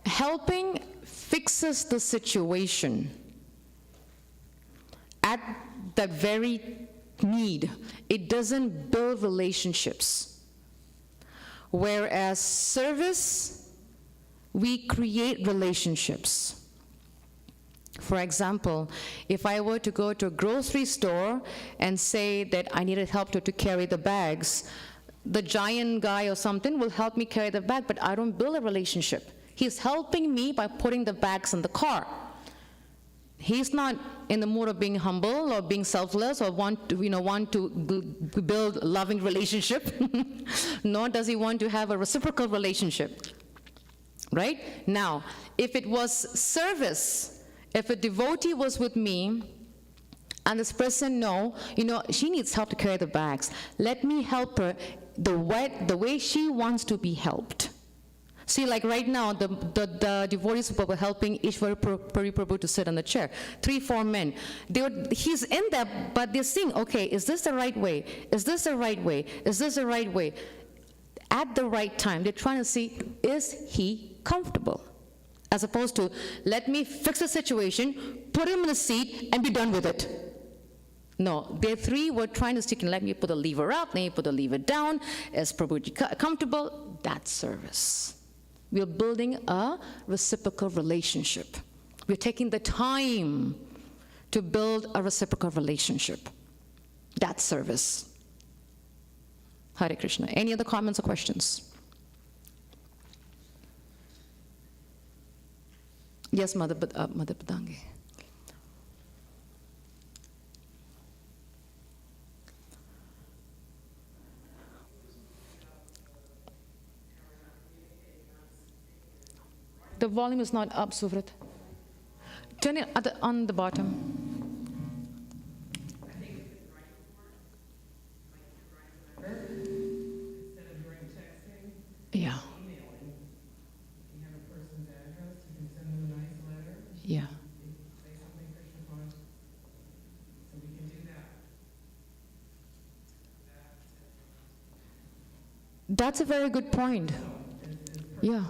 S2: Helping fix fixes the situation at the very need. It doesn't build relationships. Whereas service, we create relationships. For example, if I were to go to a grocery store and say that I needed help to carry the bags, the giant guy or something will help me carry the bag, but I don't build a relationship. He's helping me by putting the bags in the car. He's not in the mood of being humble or being selfless or want to build a loving relationship, nor does he want to have a reciprocal relationship, right? Now, if it was service, if a devotee was with me and this person she needs help to carry the bags, let me help her the way she wants to be helped. See, like right now, the devotees who were helping Ishwar Prabhu to sit on the chair, 3-4 men. He's in there, but they're seeing, okay, is this the right way? Is this the right way? Is this the right way? At the right time, they're trying to see, is he comfortable? As opposed to, let me fix the situation, put him in a seat, and be done with it. No, they three were trying to stick, and let me put the lever up, let me put the lever down. Is Prabhuji comfortable? That's service. We're building a reciprocal relationship. We're taking the time to build a reciprocal relationship. That's service. Hare Krishna. Any other comments or questions? Yes, Mother Padangi. The volume is not up, Suvrat. Turn it on the bottom. Yeah. Yeah. That's a very good point. Yeah.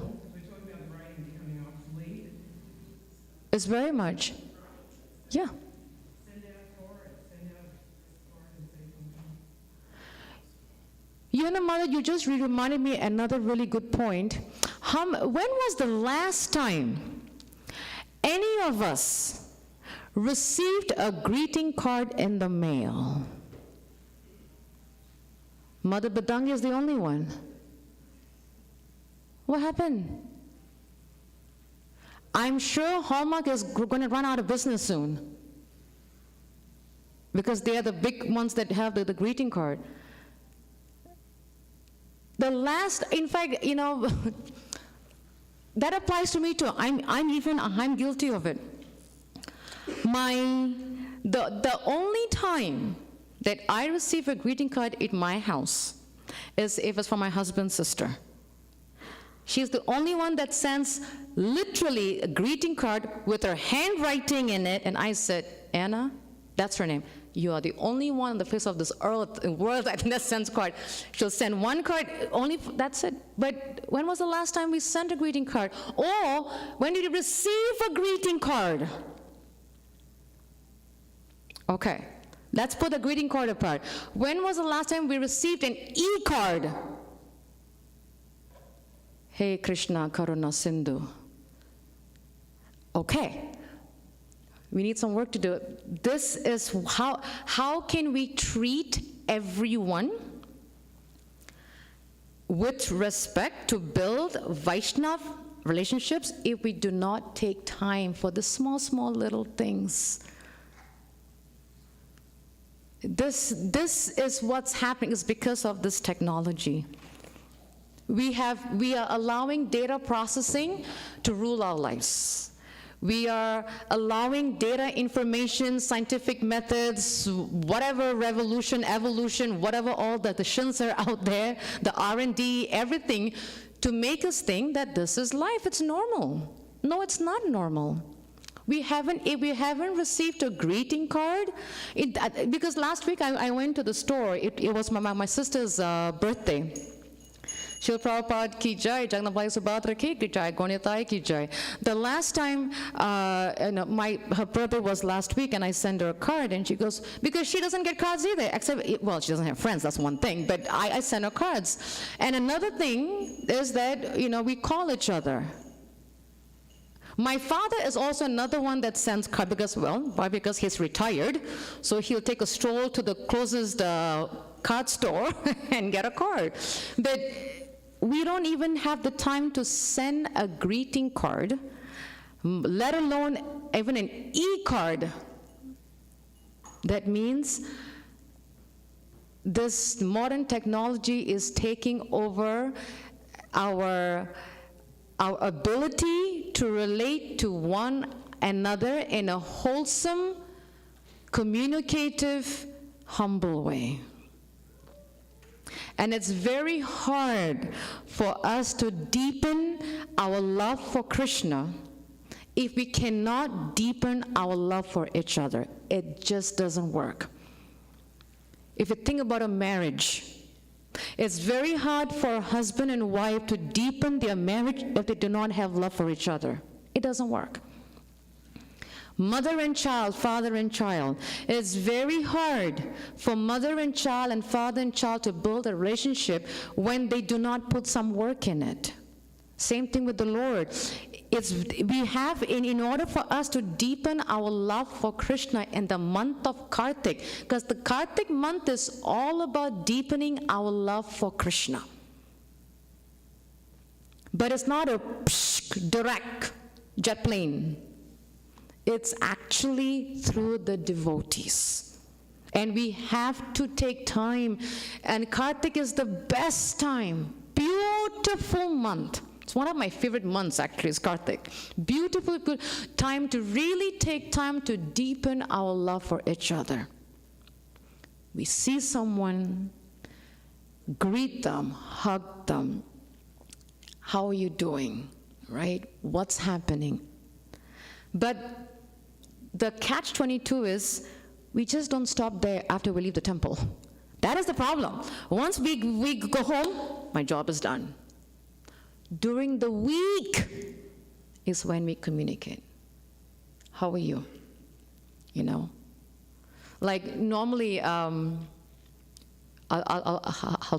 S2: It's very much. Yeah. Mother, you just reminded me another really good point. When was the last time any of us received a greeting card in the mail? Mother Badangi is the only one. What happened? I'm sure Hallmark is going to run out of business soon because they are the big ones that have the greeting card. In fact, that applies to me too. I'm guilty of it. The only time that I receive a greeting card in my house is if it's from my husband's sister. She's the only one that sends literally a greeting card with her handwriting in it, and I said, Anna, that's her name. You are the only one on the face of this earth, world that sends card. She'll send one card, that's it. But when was the last time we sent a greeting card? Or when did you receive a greeting card? Okay, let's put the greeting card apart. When was the last time we received an e-card? Hey Krishna Karuna Sindhu. Okay. We need some work to do. This is how can we treat everyone with respect to build Vaishnava relationships if we do not take time for the small little things. This is what's happening is because of this technology. We are allowing data processing to rule our lives. We are allowing data, information, scientific methods, whatever revolution, evolution, whatever all the shins are out there, the R&D, everything, to make us think that this is life, it's normal. No, it's not normal. If we haven't received a greeting card, because last week I went to the store, it was my sister's birthday. Shil Prabhupada ki jai, Jagannath Subhadra ki jai, Gaunitai ki jai. The last time, her birthday was last week, and I sent her a card, and she goes, because she doesn't get cards either, except, well, she doesn't have friends, that's one thing, but I send her cards. And another thing is that, we call each other. My father is also another one that sends cards, because, why? Because he's retired, so he'll take a stroll to the closest card store and get a card. But we don't even have the time to send a greeting card, let alone even an e-card. That means this modern technology is taking over our ability to relate to one another in a wholesome, communicative, humble way. And it's very hard for us to deepen our love for Krishna if we cannot deepen our love for each other. It just doesn't work. If you think about a marriage, it's very hard for a husband and wife to deepen their marriage if they do not have love for each other. It doesn't work. Mother and child, father and child. It's very hard for mother and child and father and child to build a relationship when they do not put some work in it. Same thing with the Lord. In order for us to deepen our love for Krishna in the month of Kartik, because the Kartik month is all about deepening our love for Krishna. But it's not a direct jet plane. It's actually through the devotees. And we have to take time. And Kartik is the best time. Beautiful month. It's one of my favorite months, actually, is Kartik. Beautiful, good time to really take time to deepen our love for each other. We see someone, greet them, hug them. How are you doing, right? What's happening? But the catch-22 is, we just don't stop there after we leave the temple. That is the problem. Once we go home, my job is done. During the week is when we communicate. How are you? Like normally, I'll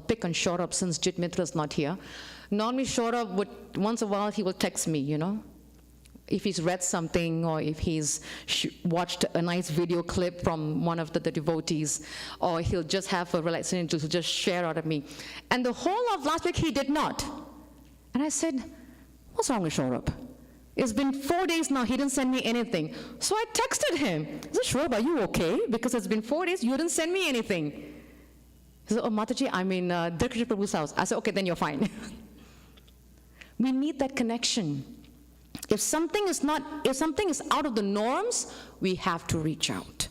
S2: pick on Shorab since Jit Mitra's not here. Normally Shorab would, once in a while, he will text me, if he's read something or if he's watched a nice video clip from one of the devotees, or he'll just have a relaxation to just share out of me. And the whole of last week he did not. And I said, what's wrong with Shorab? It's been 4 days now, he didn't send me anything. So I texted him. I said, Shorab, are you okay? Because it's been 4 days, you didn't send me anything. He said, oh, Mataji, I'm in Dirkshit Prabhu's house. I said, okay, then you're fine. We need that connection. If something is out of the norms, we have to reach out.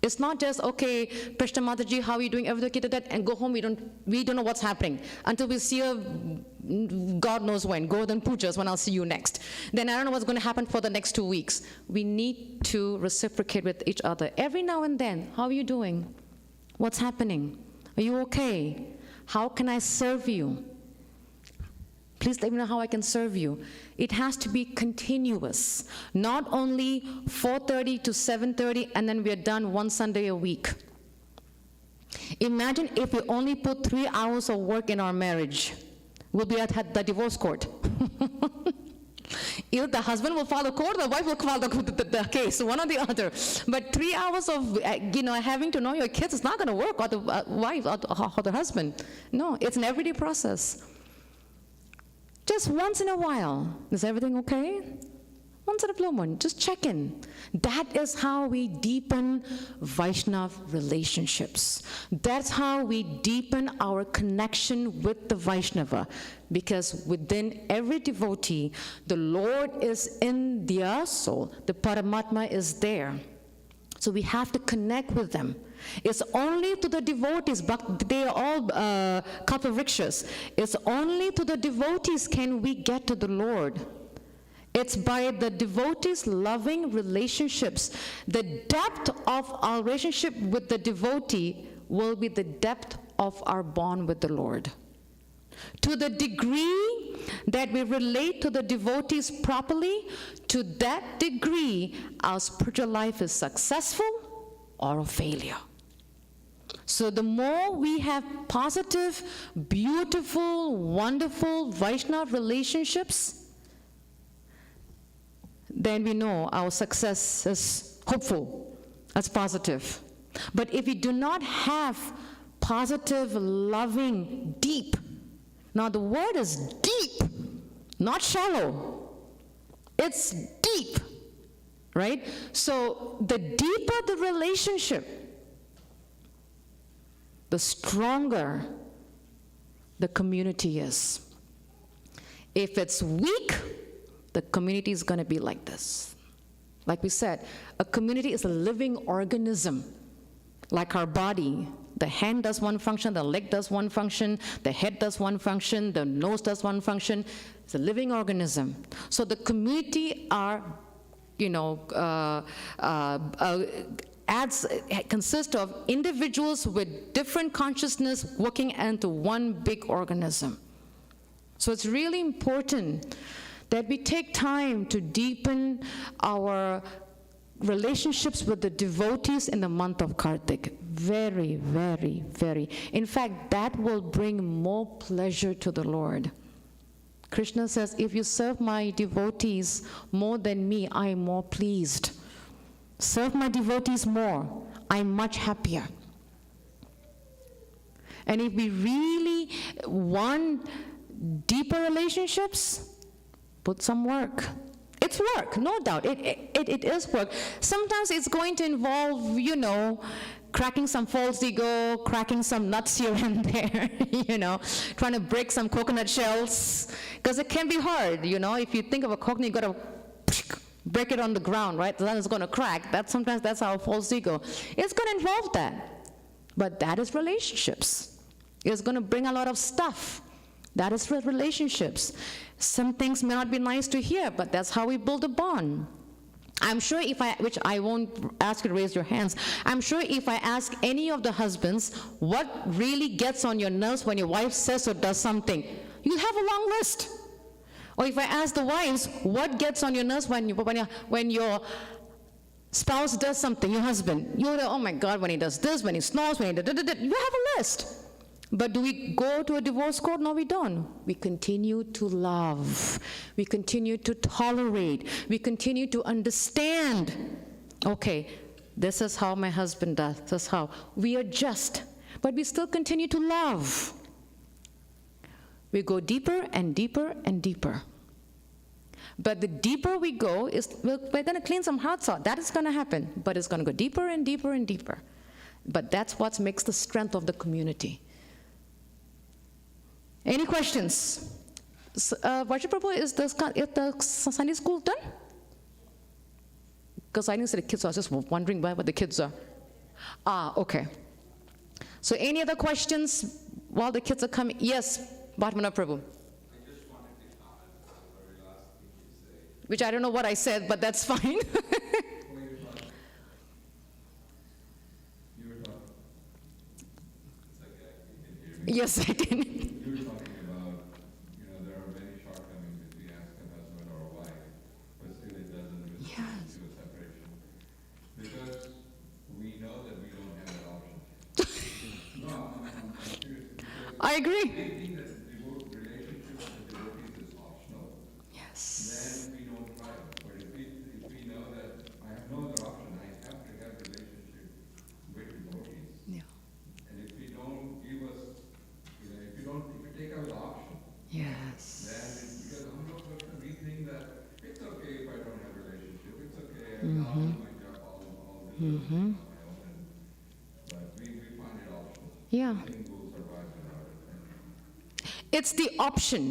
S2: It's not just, okay, Krishna Mataji, how are you doing? Everything okay, and go home, we don't know what's happening. Until we see her, God knows when, Govardhan Pujas, when I'll see you next. Then I don't know what's going to happen for the next 2 weeks. We need to reciprocate with each other. Every now and then, how are you doing? What's happening? Are you okay? How can I serve you? Please let me know how I can serve you. It has to be continuous, not only 4:30 to 7:30 and then we're done one Sunday a week. Imagine if we only put 3 hours of work in our marriage. We'll be at the divorce court. Either the husband will file the court, the wife will file the case, one or the other. But 3 hours of having to know your kids is not going to work, or the wife or the husband. No, it's an everyday process. Just once in a while, is everything okay? Once in a blue moon, just check in. That is how we deepen Vaishnava relationships. That's how we deepen our connection with the Vaishnava. Because within every devotee, the Lord is in their soul. The Paramatma is there. So we have to connect with them. It's only to the devotees, but they are all kalparikshas. It's only to the devotees can we get to the Lord. It's by the devotees' loving relationships. The depth of our relationship with the devotee will be the depth of our bond with the Lord. To the degree that we relate to the devotees properly, to that degree our spiritual life is successful or a failure. So the more we have positive, beautiful, wonderful Vaishnava relationships, then we know our success is hopeful, that's positive. But if we do not have positive, loving, deep, now the word is deep, not shallow, it's deep, right? So the deeper the relationship, the stronger the community is. If it's weak, the community is going to be like this. Like we said, a community is a living organism, like our body. The hand does one function, the leg does one function, the head does one function, the nose does one function. It's a living organism. So the community are, consists of individuals with different consciousness working into one big organism. So it's really important that we take time to deepen our relationships with the devotees in the month of Kartik. Very, very, very. In fact, that will bring more pleasure to the Lord. Krishna says, if you serve my devotees more than me, I am more pleased. Serve my devotees more, I'm much happier. And if we really want deeper relationships, put some work. It's work, no doubt. It is work. Sometimes it's going to involve, cracking some false ego, cracking some nuts here and there, trying to break some coconut shells, because it can be hard, If you think of a coconut, you got to break it on the ground, right? Then it's going to crack. Sometimes that's our false ego. It's going to involve that. But that is relationships. It's going to bring a lot of stuff. That is relationships. Some things may not be nice to hear, but that's how we build a bond. I'm sure which I won't ask you to raise your hands, I'm sure if I ask any of the husbands what really gets on your nerves when your wife says or does something, you'll have a long list. Or if I ask the wives, what gets on your nerves when your spouse does something, your husband, you'll go, oh my God, when he does this, when he snores, when he you have a list. But do we go to a divorce court? No, we don't. We continue to love. We continue to tolerate. We continue to understand. Okay, this is how my husband does. This is how. We adjust, but we still continue to love. We go deeper and deeper and deeper. But the deeper we go, we're going to clean some hearts out. That is going to happen. But it's going to go deeper and deeper and deeper. But that's what makes the strength of the community. Any questions? Vaishnava Prabhu, is the Sunday school done? Because I didn't see the kids, so I was just wondering where the kids are. Okay. So any other questions while the kids are coming? Yes, Vaishnava Prabhu.
S3: I just wanted to comment on the very last thing you said.
S2: Which I don't know what I said, but that's fine.
S3: You were talking. It's okay, you can hear me.
S2: Yes, I did.
S3: You were talking about, there are many shortcomings if we ask a husband or a wife, but still it doesn't result
S2: Yes.
S3: to a separation. Because we know that we don't have that option. No, I'm serious. Because
S2: I agree.
S3: we think that relationship with the devotees is optional.
S2: Yes.
S3: Then we don't try it. But if we know that I have no other option, I have to have relationship with devotees.
S2: Yeah.
S3: And if we don't give us, if we take out the option,
S2: Yes.
S3: then it's because we think that it's okay if I don't have relationship. It's okay. I'll do my job. I'll do it on my own. But we find it optional.
S2: Yeah.
S3: I think we'll survive without it.
S2: It's the option.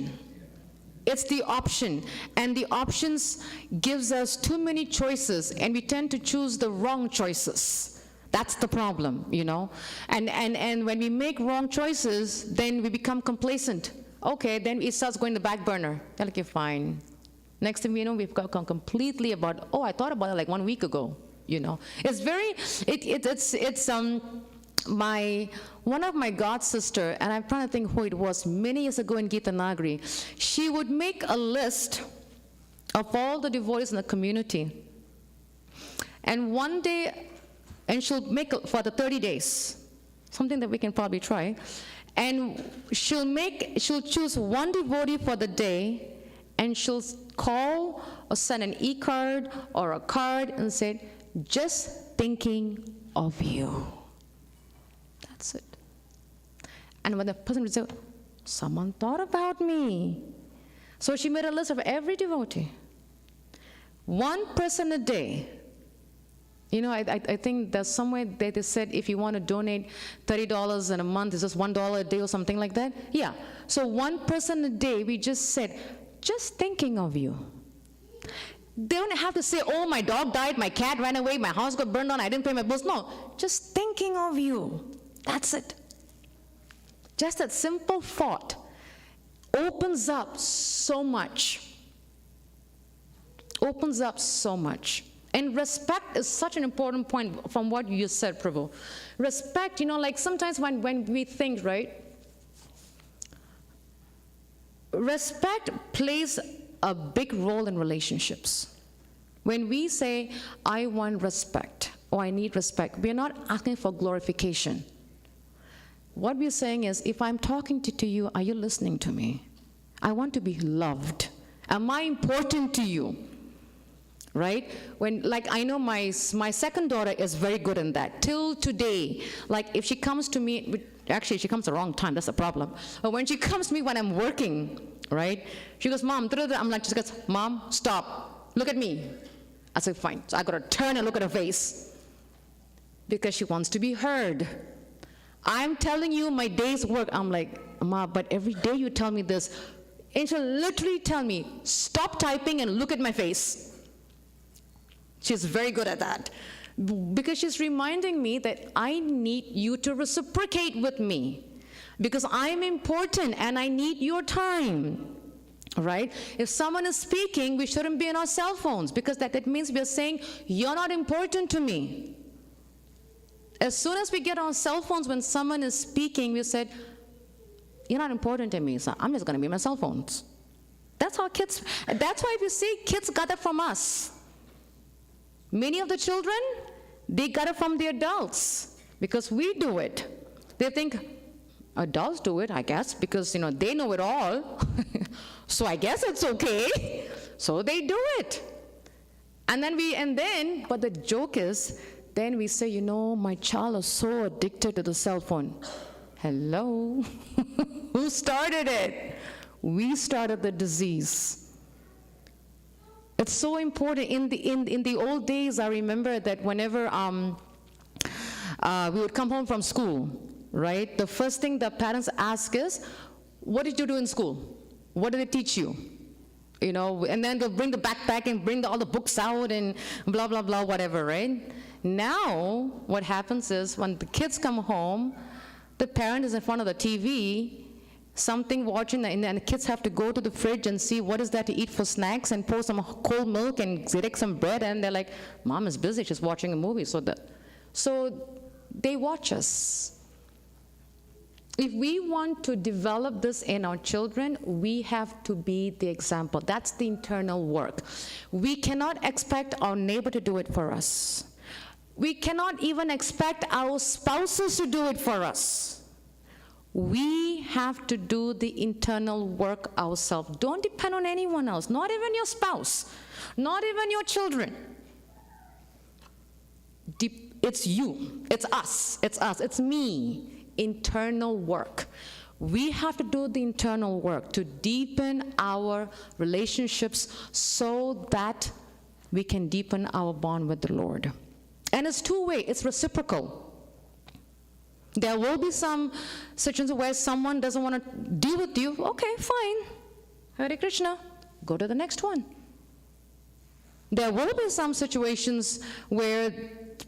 S2: It's the option. And the options gives us too many choices, and we tend to choose the wrong choices. That's the problem, And when we make wrong choices, then we become complacent. Okay, then it starts going to the back burner. Okay, fine. Next thing we know, we've gone completely about, I thought about it like 1 week ago, It's very, one of my god sister, and I'm trying to think who it was, many years ago in Gita Nagari, she would make a list of all the devotees in the community. And one day, and she'll make it for the 30 days, something that we can probably try. And she'll choose one devotee for the day, and she'll call or send an e-card or a card and say, just thinking of you. That's it. And when the person would say, someone thought about me. So she made a list of every devotee. One person a day. You know, I think there's somewhere that they said if you want to donate $30 in a month, it's just $1 a day or something like that. Yeah. So one person a day, we just said, just thinking of you. They don't have to say, oh, my dog died, my cat ran away, my house got burned down, I didn't pay my bills. No, just thinking of you. That's it. Just that simple thought opens up so much. Opens up so much. And respect is such an important point from what you said, Prabhu. Respect, you know, like sometimes when we think, right? Respect plays a big role in relationships. When we say, I want respect, or I need respect, we're not asking for glorification. What we're saying is, if I'm talking to you, are you listening to me? I want to be loved. Am I important to you? Right? When, like, I know my second daughter is very good in that. Till today, like, if she comes to me, actually, she comes the wrong time, that's the problem. But when she comes to me when I'm working, right? She goes, Mom, I'm like, she goes, Mom, stop, look at me. I said, fine. So I got to turn and look at her face because she wants to be heard. I'm telling you my day's work. I'm like, Ma, but every day you tell me this. And she'll literally tell me, stop typing and look at my face. She's very good at that. Because she's reminding me that I need you to reciprocate with me. Because I'm important and I need your time. Right? If someone is speaking, we shouldn't be on our cell phones because that means we're saying, you're not important to me. As soon as we get on cell phones when someone is speaking, we said, you're not important to me, so I'm just going to be on my cell phones. That's how kids, that's why if you see, kids got that from us. Many of the children, they got it from the adults because we do it. They think, adults do it, I guess, because, you know, they know it all. So I guess it's okay. So they do it. And then, but the joke is, then we say, you know, my child is so addicted to the cell phone. Hello? Who started it? We started the disease. It's so important. In the old days, I remember that whenever we would come home from school, right? The first thing the parents ask is, what did you do in school? What did they teach you? You know, and then they'll bring the backpack and bring all the books out and blah, blah, blah, whatever, right? Now, what happens is when the kids come home, the parent is in front of the TV, something watching, and the kids have to go to the fridge and see what is that to eat for snacks and pour some cold milk and take some bread, and they're like, Mom is busy, she's watching a movie. So they watch us. If we want to develop this in our children, we have to be the example. That's the internal work. We cannot expect our neighbor to do it for us. We cannot even expect our spouses to do it for us. We have to do the internal work ourselves. Don't depend on anyone else, not even your spouse, not even your children. It's you, it's us, it's me. Internal work. We have to do the internal work to deepen our relationships so that we can deepen our bond with the Lord. And it's two-way, it's reciprocal. There will be some situations where someone doesn't want to deal with you. Okay, fine. Hare Krishna. Go to the next one. There will be some situations where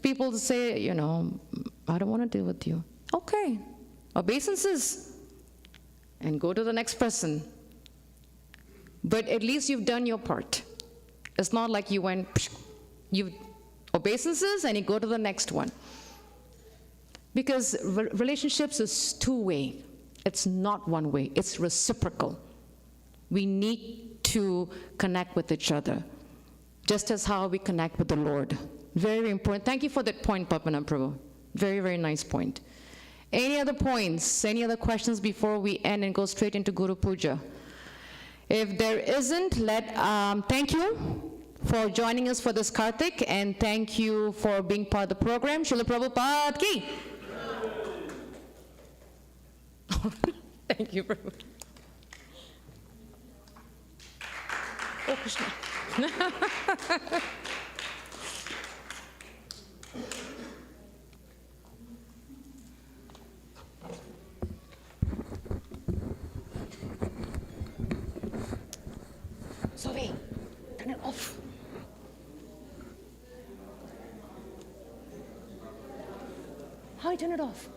S2: people say, you know, I don't want to deal with you. Okay, obeisances, and go to the next person. But at least you've done your part. It's not like you went, you obeisances, and you go to the next one. Because relationships is two-way. It's not one way. It's reciprocal. We need to connect with each other, just as how we connect with the Lord. Very important. Thank you for that point, Papana Prabhu. Very, very nice point. Any other points? Any other questions before we end and go straight into Guru Puja? If there isn't, thank you for joining us for this Kartik, and thank you for being part of the program. Srila Prabhupada ki. Thank you, Prabhu. Oh, Krishna. Sorry, turn it off. How do you turn it off?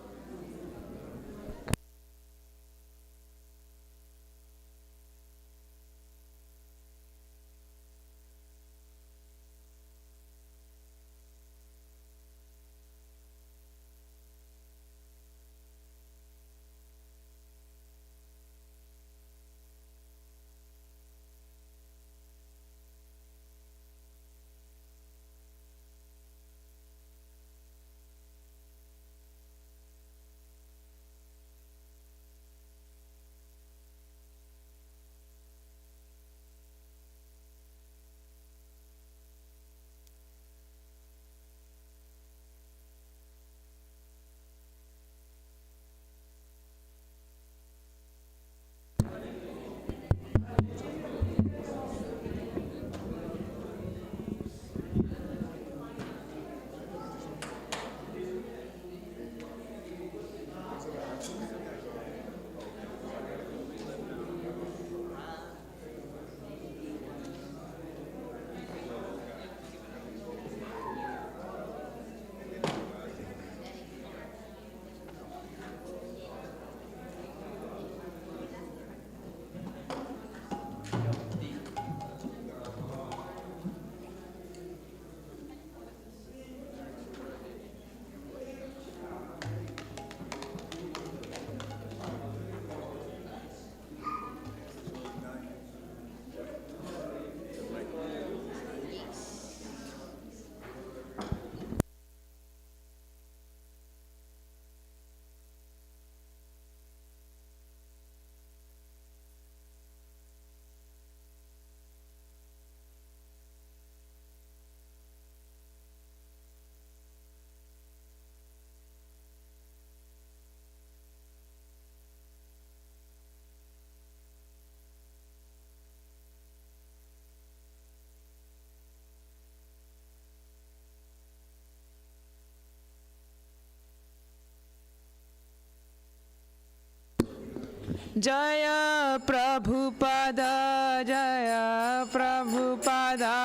S1: Jaya Prabhupada, Jaya Prabhupada,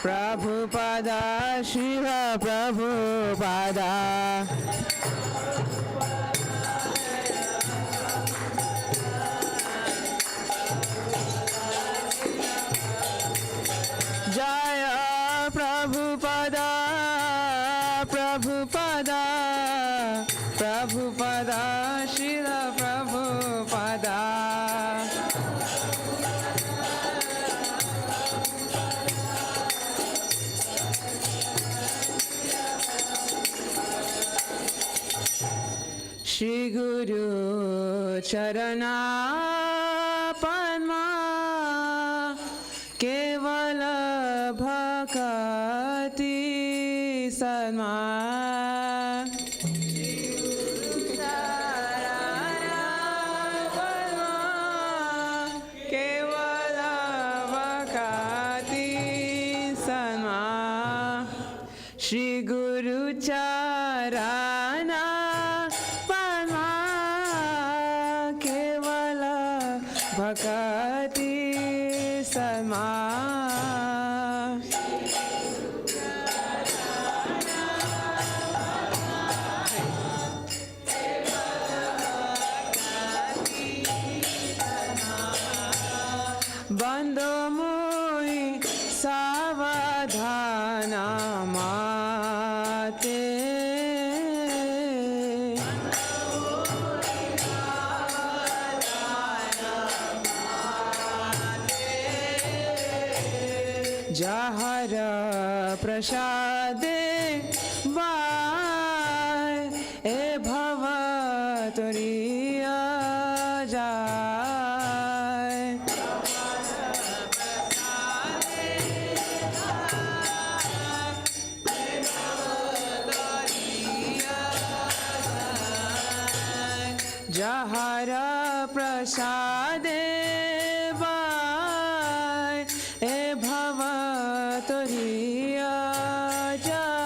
S1: Prabhupada, Shiva Prabhupada. Jaya Prabhupada, Prabhupada, Prabhupada, Srila Prabhupada. Shri Guru Charana Padma Kevala Bhakti Sadma. Shri Guru Charana Padma Kevala Bhakti Sadma. Bando mui savadhana mate যাহার প্রসাদে by এ ভব তরিয়া যায় যাহার প্রসাদে by এ ভব তরিয়া যায়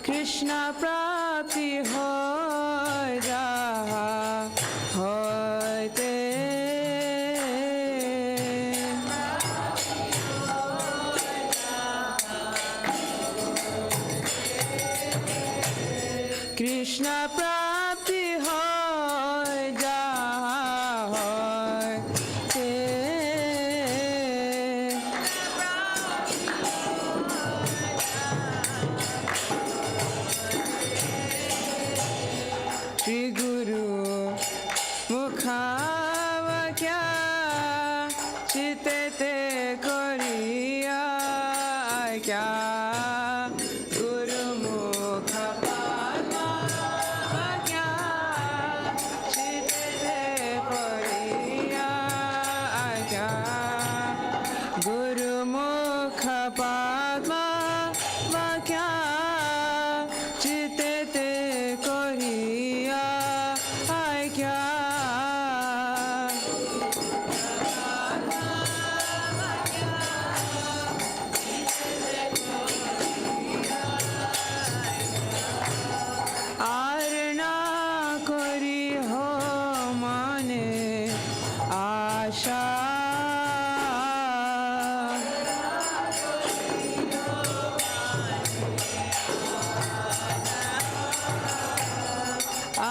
S1: কৃষ্ণ প্রাপ্তি হয় যাহা হইতে কৃষ্ণ প্রাপ্তি হয় যাহা হইতে শ্রী গুরু মুখাবাক্যা চিতেতে করিয়া আজ্ঞা গুরু মুখাবাক্যা চিতেতে করিয়া আজ্ঞা গুরু মুখাবাক্যা চিতেতে করিয়া আজ্ঞা আর না করি হো মানে আশা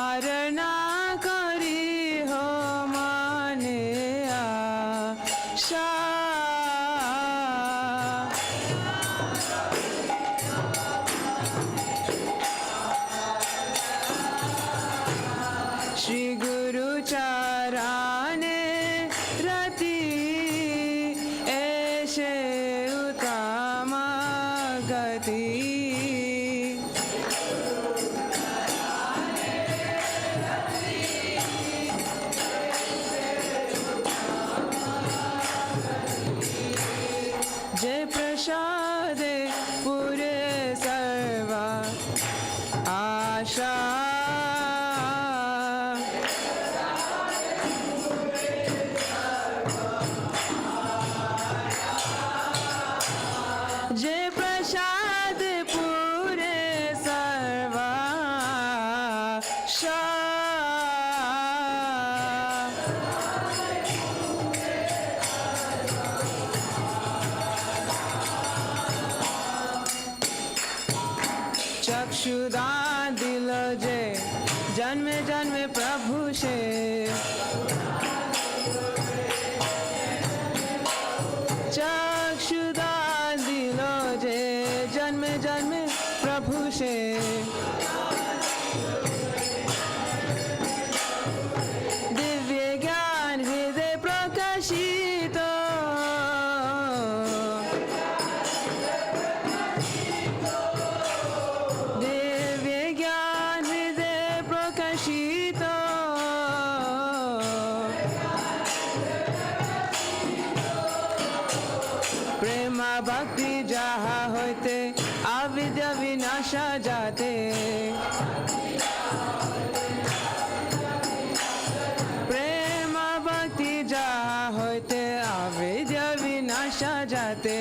S1: আর না করি হো মানে আশা শ্রী গুরু চরণে রতি এসে উত্তম গতি যে প্রসাদে পুরে সর্বা আশা যে প্রসাদ পুরে সর্বা আশা चक्षुदान दिल जे जन्मे जन्मे प्रभु से चक्षुदान दिल जे जन्मे जन्मे प्रभु से दिव्य ज्ञान हृदय प्रकाशित दिव्य ज्ञान हृदय प्रकाशित प्रेम भक्ति যাহা হইতে আবিদ্যা বিনাশা যাতে প্রেম ভক্তি যাহা হইতে আবিদ্যা বিনাশা যাতে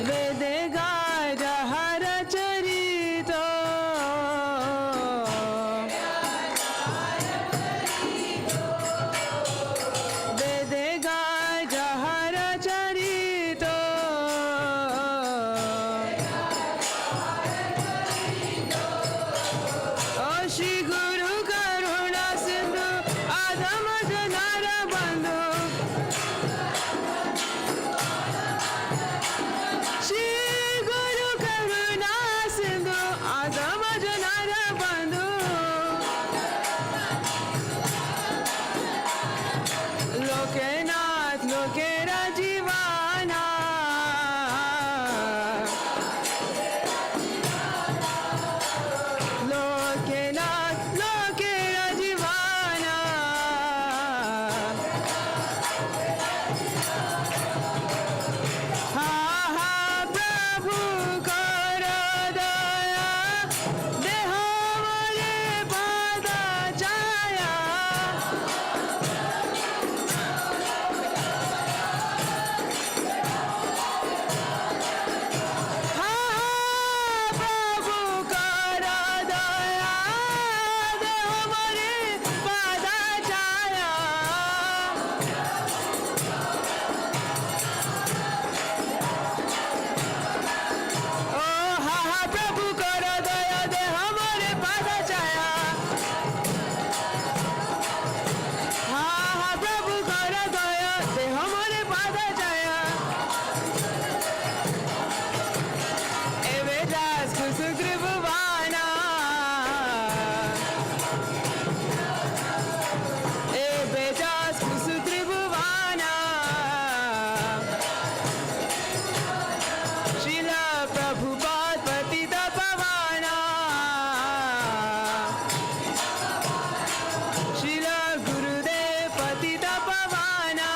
S1: বেদে গায় যাহার চরিত বেদে গায় যাহার চরিত लोकेरा जीवाना लोकेरा जीवाना हा हा प्रभु कर दया देह मोरे पाद छाया हा प्रभु कर दया देह मोरे पाद छाया ओ हा हा प्रभु कर दया दे हमारे पाद छाया हा हा प्रभु कर दया दे हमारे पाद छाया एवे दास सुग्रीवाना एवे दास सुग्रीवाना शिला प्रभुपाद पतित पवाना शिला गुरुदेव पतित पवाना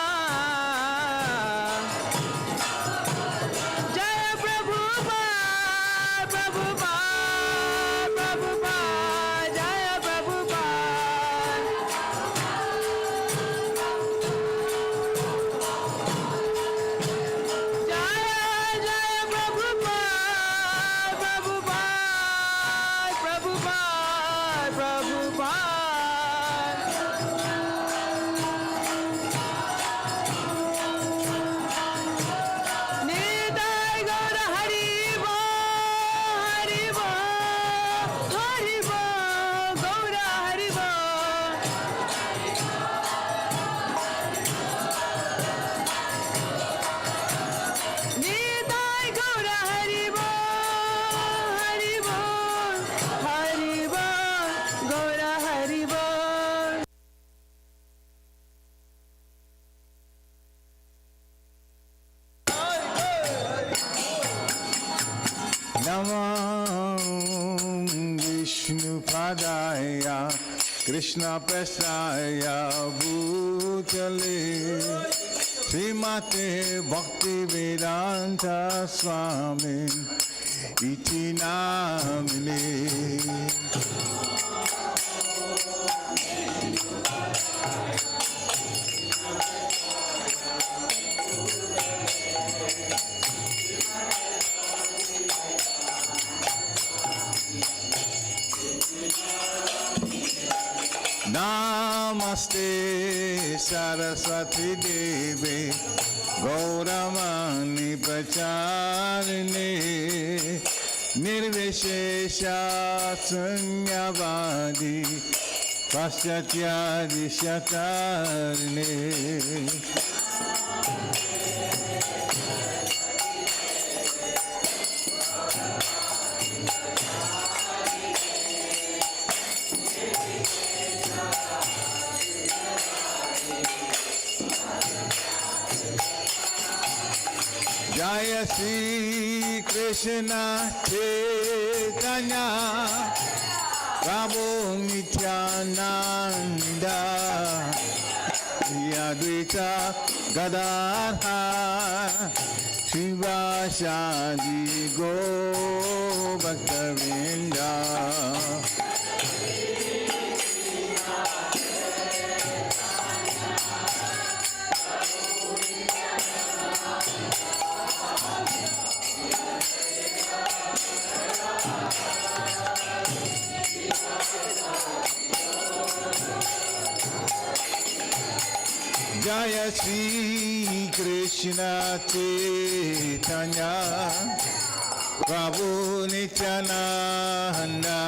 S1: जय प्रभुपाद प्रभुपाद प्रभुपाद जय प्रभुपाद जय जय प्रभुपाद प्रभुपाद प्रभुपाद प्रभुपाद निताय गौर हरि बोल गौर हरि बोल निताय गौर हरि बोल गौर हरि बोल
S4: नमो विष्णुपादाय कृष्णप्रसाय भूतले श्रीमते भक्तिवेदान्त स्वामी इति नामिने Namaste Saraswati Devi Gauramani Pracharine Nirvishesha Sunyavadi Paschatya Shakarine Jaya Shri Krishna Chaitanya Prabhu Nityananda Advaita Gadadhar Shivasadi Go Bhaktavinda Jaya Shri Krishna Chaitanya Prabhu Nityananda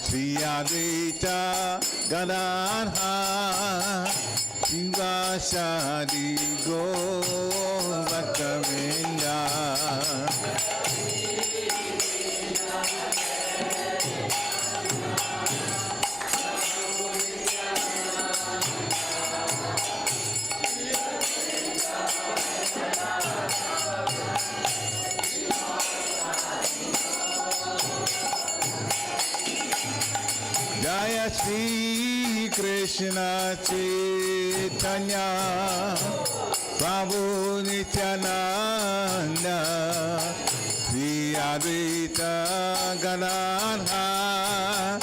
S4: Shri Advaita Gadadhar Shivasadi Go Bhaktavinda Krishna Chaitanya Prabhu Nityananda Sri Advaita Gadadhar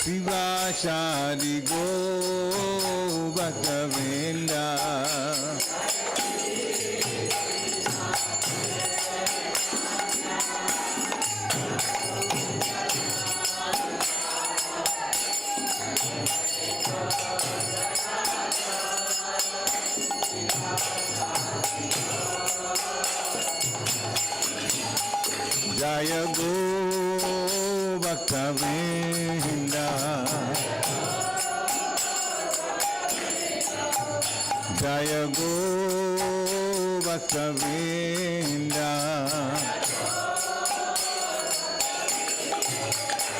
S4: Sivasadi Gaur Bhaktavinda Jaya Gaur Bhaktavinda Jaya Gaur Bhaktavinda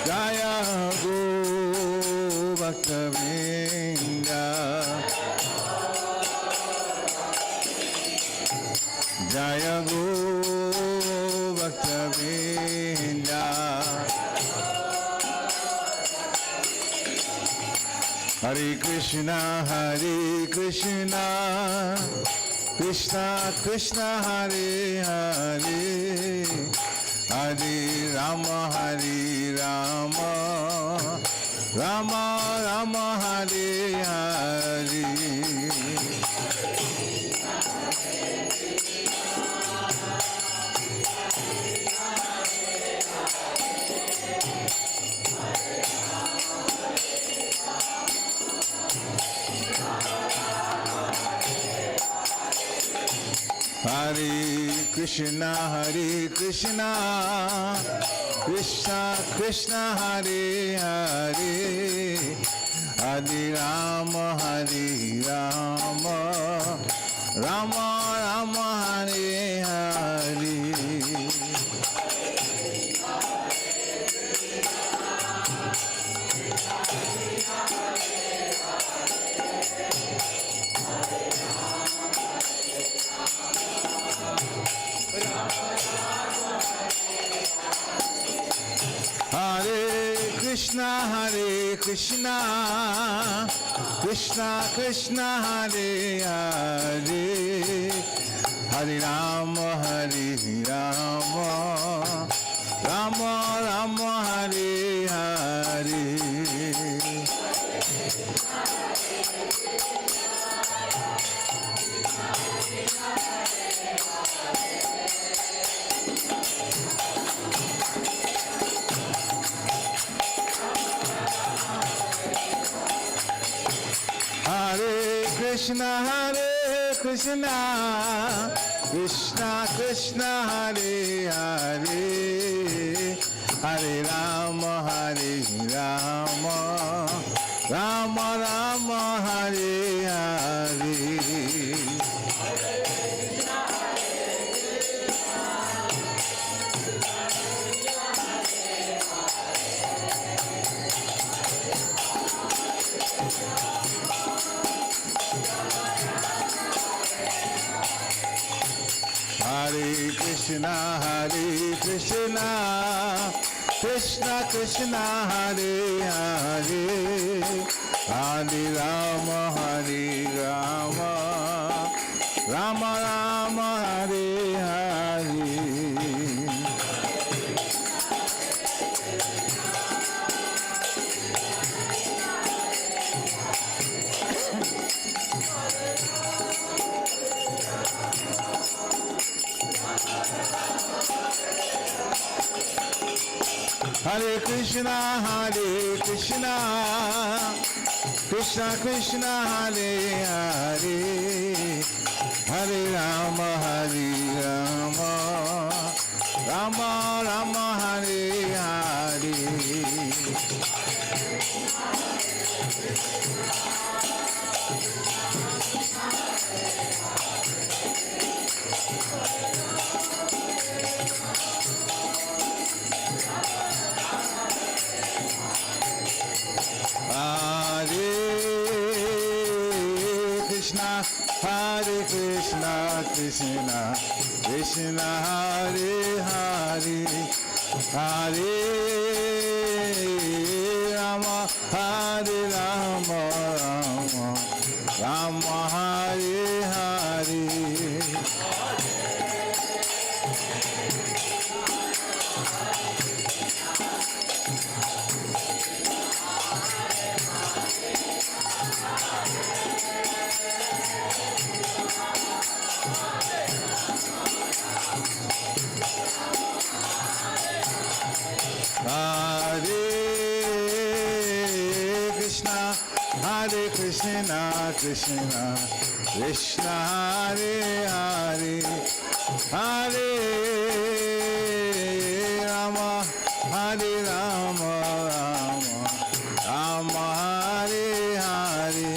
S4: Jaya Gaur Bhaktavinda Jaya Gaur Bhaktavinda Hare Krishna Krishna Krishna Hare Hare Hare Rama Rama Rama Hare Hare Hare Krishna Krishna Krishna Hare Hare Hare Rama Rama Rama Hare Hare Hare Krishna Krishna Krishna Hare Hare Hare Rama Rama Rama Hare Hare Hare Krishna Krishna Krishna Hare Hare Hare Rama Rama Rama Hare Hare Hare Krishna Krishna Hare Hare Hare Rama Rama Rama Hare Hare Hare Krishna Krishna Hare Hare Hare Rama Rama Rama Hare Hare Hare Krishna Krishna Hare Hare Hare Rama Rama Krishna, Krishna Hare Hare, Hare Rama, Hare Rama, Rama Hare Hare.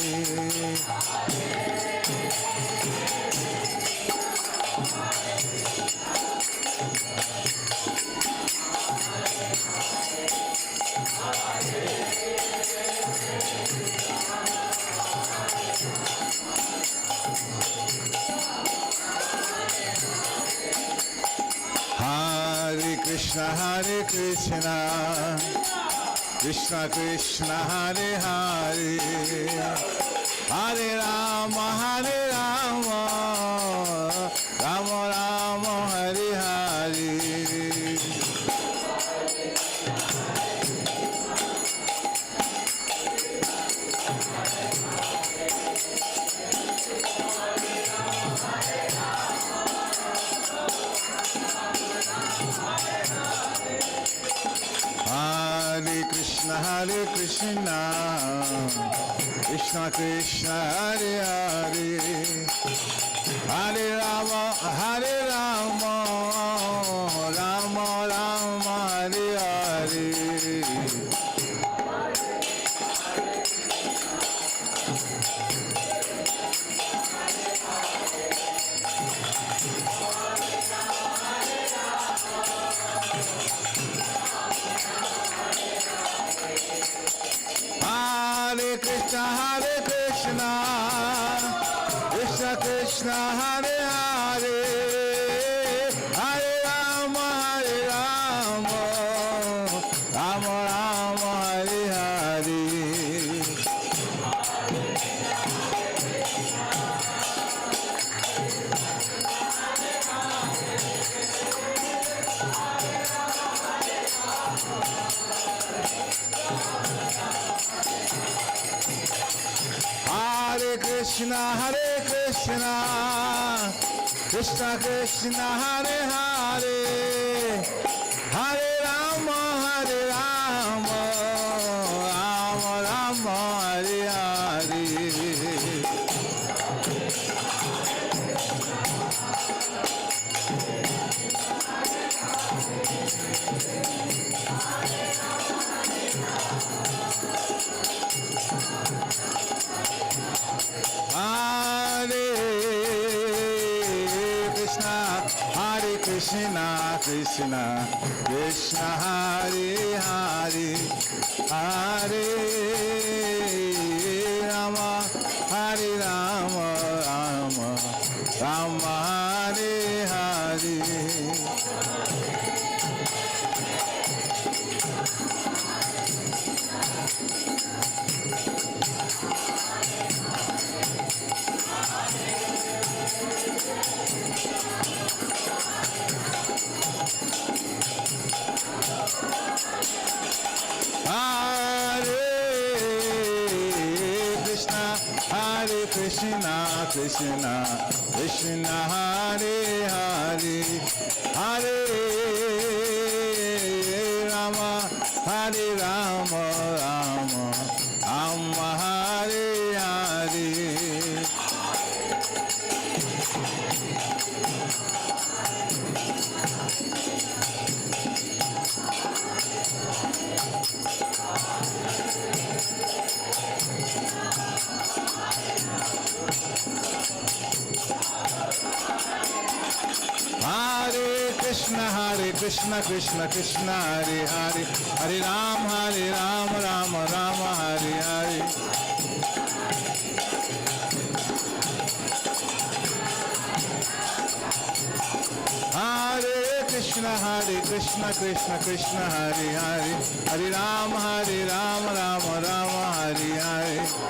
S4: Hare Krishna, Krishna Krishna, Hare Hare, Hare Rama, Rama Rama, Hare Hare. Hare Krishna, Krishna Krishna, Hare Hare, Hare Rama, Rama Rama, Hare Hare. Hare Krishna, Krishna Krishna, Hare Hare, Hare Rama, Rama Rama, Hare Hare. Hare Krishna, Krishna Krishna, Hare Hare, Hare Rama, Rama Rama, Hare Hare. Hare Krishna, Krishna Krishna, Hare Hare, Hare Rama, Rama Rama, Hare Hare. Hare Krishna, Krishna Krishna, Hare Hare, Hare Rama, Rama Rama, Hare Hare. Hare Krishna, Krishna Krishna, Hare Hare, Hare Rama, Rama Rama, Hare Hare. Hare Krishna, Krishna Krishna, Hare Hare, Hare Rama, Rama Rama, Hare Hare.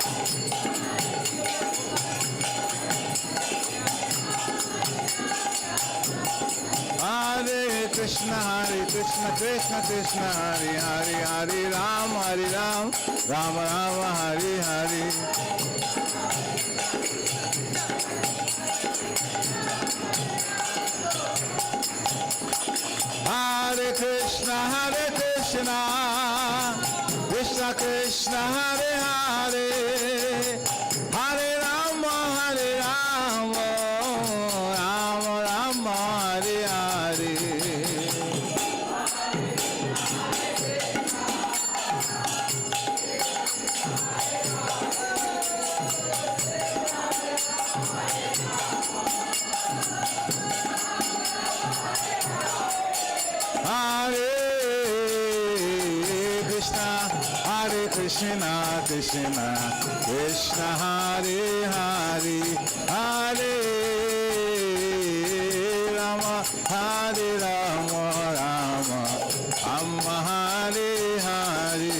S4: Hare Krishna, Krishna Krishna, Hare Hare, Hare Rama, Rama Rama, Hare Hare. Hare Krishna, Krishna Krishna, Hare Hare, Hare Rama. Krishna Krishna Krishna Hare Hare Hare Rama Hare Rama Rama Rama Hare Hare.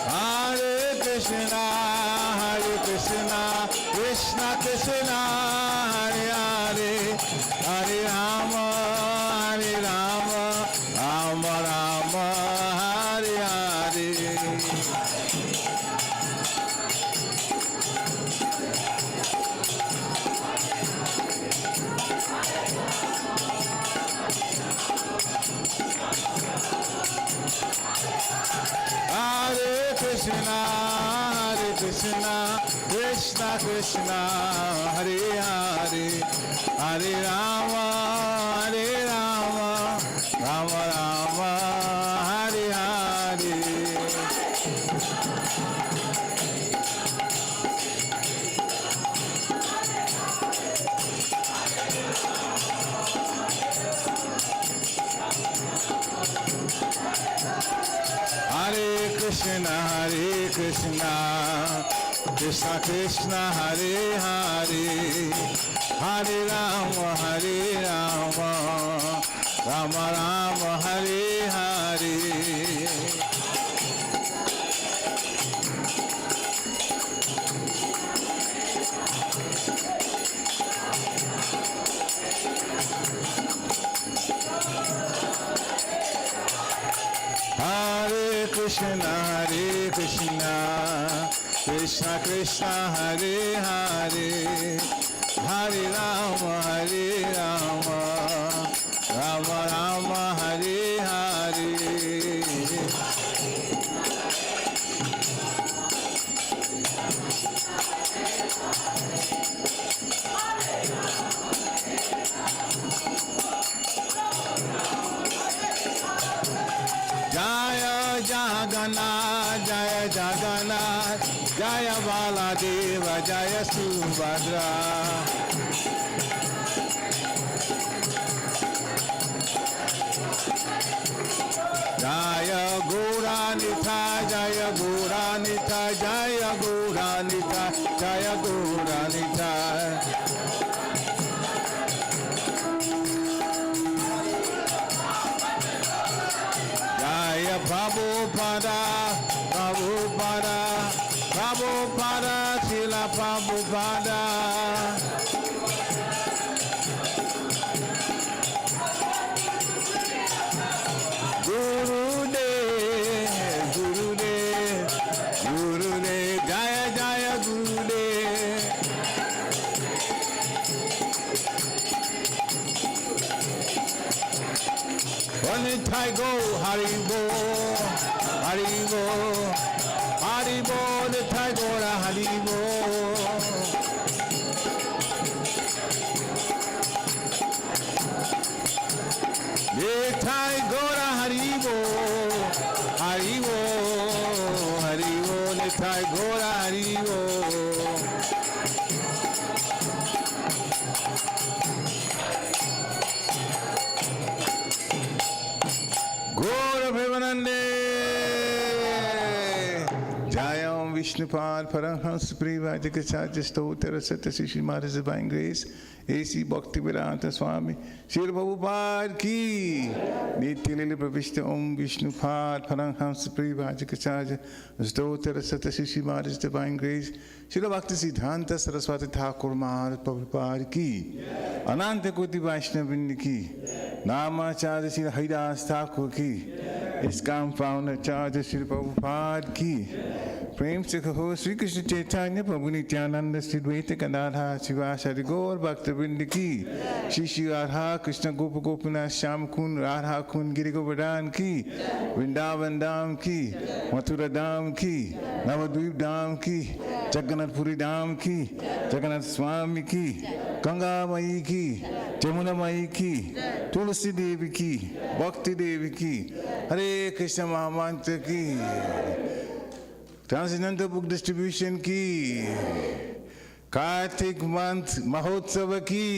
S4: Hare Krishna, Krishna Krishna, Hare Hare, Hare Rama, Hare Rama, Rama Rama, Hare Hare. Hare Krishna, Krishna, Krishna Krishna, Hare Hare, Hare Rama, Hare Rama, Rama Rama, Hare Hare. Hare Krishna, Krishna Krishna, Hare Hare, Hare Rama, Hare Rama, Rama Rama, Hare Hare. Hare Krishna, Krishna Krishna, Hare Hare, Hare Rama, Hare Rama, Rama Rama, Hare Hare. Jaya Jagannath, Jaya Jagannath, Jaya Baladeva, Jaya Subhadra. Jaya Gauranitha, Jaya Gauranitha, Jaya Gauranitha, Jaya Gauranitha. Jaya Prabhupada, Prabhupada, Prabhupada, Srila Prabhupada. Gurudev, Gurudev, Gurudev, Jaya Jaya Gurudev. Nitai go, Haribo, Haribo, Haribo, Nitai go, Haribo. Nitai go, Haribo, Haribo, Haribo, Nitai go, Haribo. Jayam Vishnupad Paramhans Privajikacharya Stotra Satyashishi Maharaj Divine Grace A.C. Bhakti Vedanta Swami Srila Prabhupada Ki Nitya Lila Pravishta Om Vishnupad Paramhans Privajikacharya Stotra Satyashishi Maharaj Divine Grace Srila Bhakti Siddhanta Saraswati Thakur Maharaj Prabhupada Ki Ananta Koti Vaishnava Ki Namacharya Srila Haridas Thakur Ki ISKCON founder Acharya Srila Prabhupada Ki Prem se kaho Sri Krishna Chaitanya Prabhu Nityananda Sri Dvaita Gadadhar Shivasari Gaur Bhaktavinda Ki Shri Shri Radha Krishna Gopa Gopinath Shyam Kund Radha Kund Giri Govardhan Ki Vrindavan Dham Ki Mathura Dham Ki Navadvip Dham Ki Jagannath Puri Dham Ki Jagannath Swami Ki Ganga Mai Ki Jamuna Mai Ki Tulsi Devi की, भक्ति देवी की, हरे कृष्ण महामंत्र की, transcendental book distribution की, Kartik month महोत्सव की,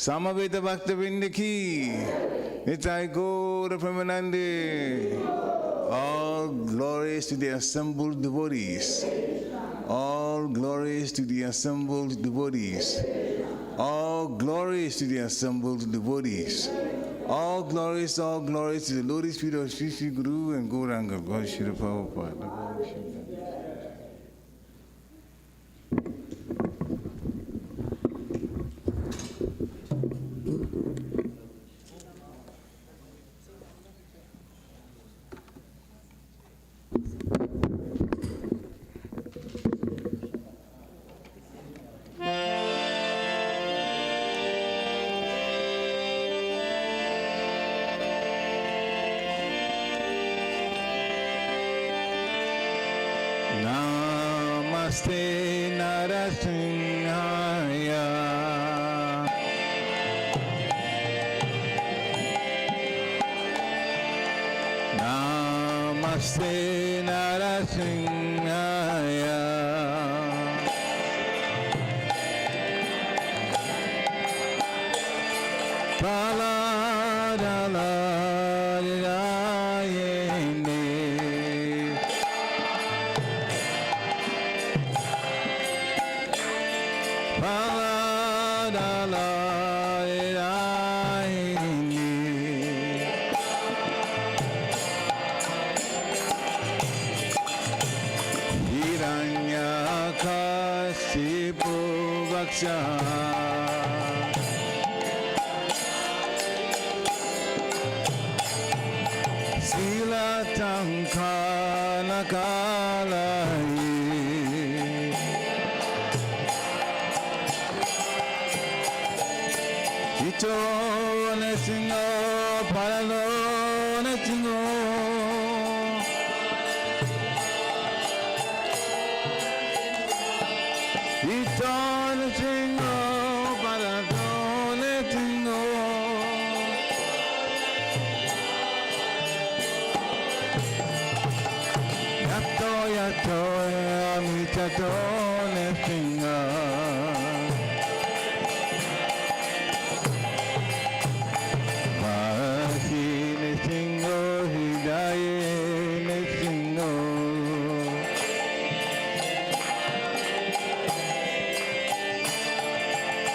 S4: समवेत भक्तवृंद की, निताय गौर प्रेमानंदे. All glories to the assembled devotees. All glories to the assembled devotees. All glories to the assembled devotees. All glories to the lotus feet of Sri Sri Guru and Gauranga, God Shri Prabhupada. Namaste Narasimhaya. Namaste Narasimhaya.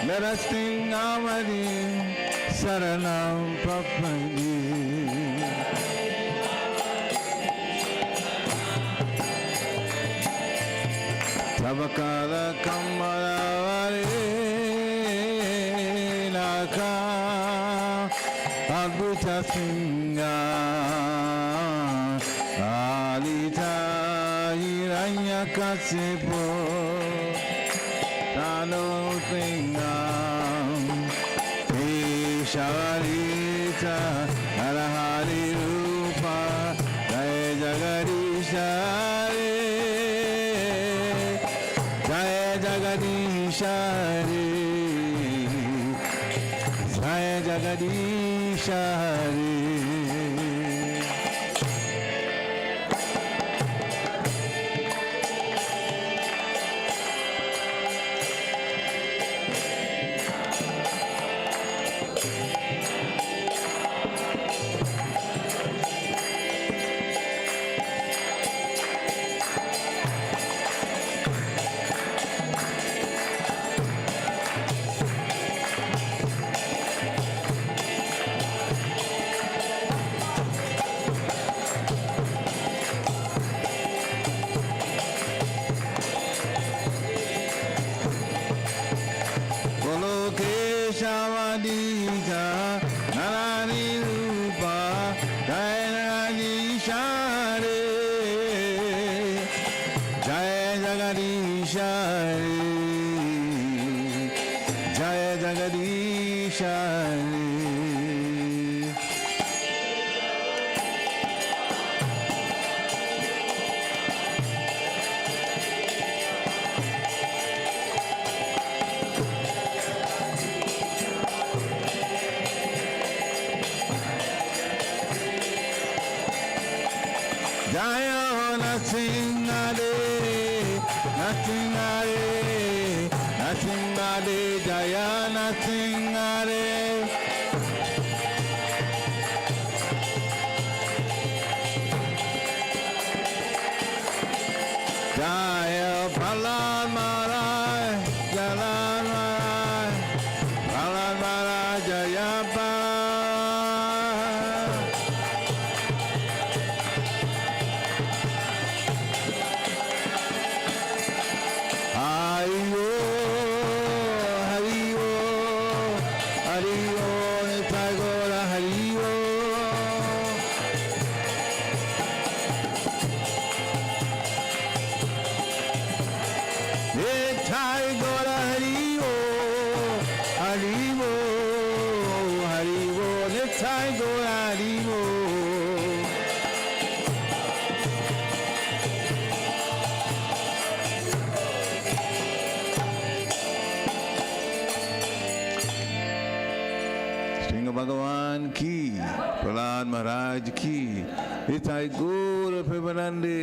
S4: Let us sing Amadi Saranam Papadi. Tabakala Kamaravare Naka Adbhuta Singa Alita Hiranyakasipo Tano Singam Isharita Arahari Rupa Jaya Jagadisha Jaya Jagadisha Jaya Jagadisha nothing Hare, nothing Hare, Jaya nothing Hare. Jaya Prahlad Maharaj, Prahlad Maharaj, Prahlad Maharaj, Jaya Prahlad. Hari-o, Hari-o, Hari-o, Nitai Gaura Hari-o. Nitai Gaura Hari-o, Hari-o, Hari-o, Nitai Gaura Hari-o. Singh भगवान की, प्रहलाद महाराज की, निताई गौर प्रेमानंदे।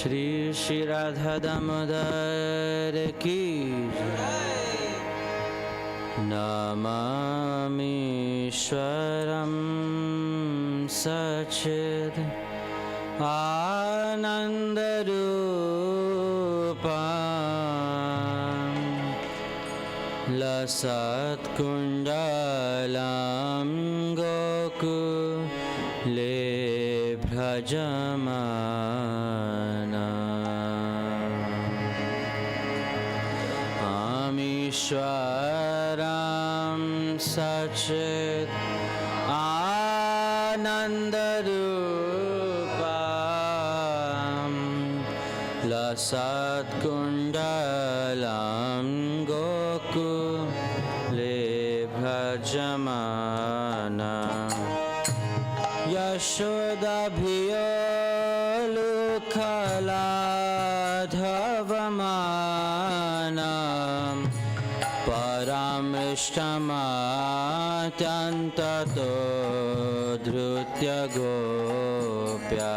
S1: श्री श्री राधा दामोदर की नमामीश्वरं सच्चिद आनन्दरूपं लसत्कुण्डलं गोकुले भ्रजमाना ईश्वरं सच्चिद आनन्दरूपं लसत्कुण्डलं गोकुले भजमाना यशोदाभियोलुखलाधवमानं परामृष्टमात्यन्ततो धृत्य गोप्या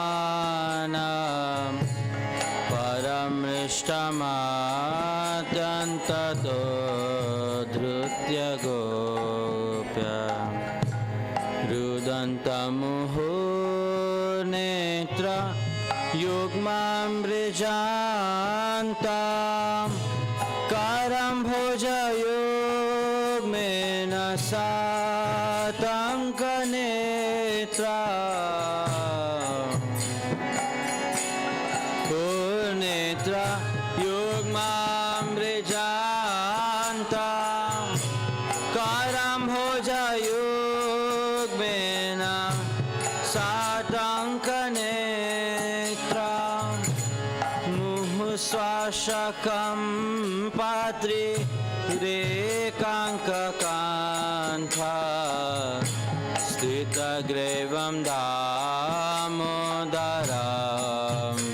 S1: वियोलुखलाधवमानं परमृष्टमात्यन्ततो धृत्य गोप्या रुदन्तमुहुर्नेत्र युग्मामृजान्तां करं भुजयुग्मेन सातङ्कनेत्रा पूर्णेत्रा युग्मामृजान्तां करं भुजयुग्मेन सातङ्कनेत्रा मुहुस्वाशकं पात्रे रेकाङ्ककान्था स्थितग्रीवं दामोदरं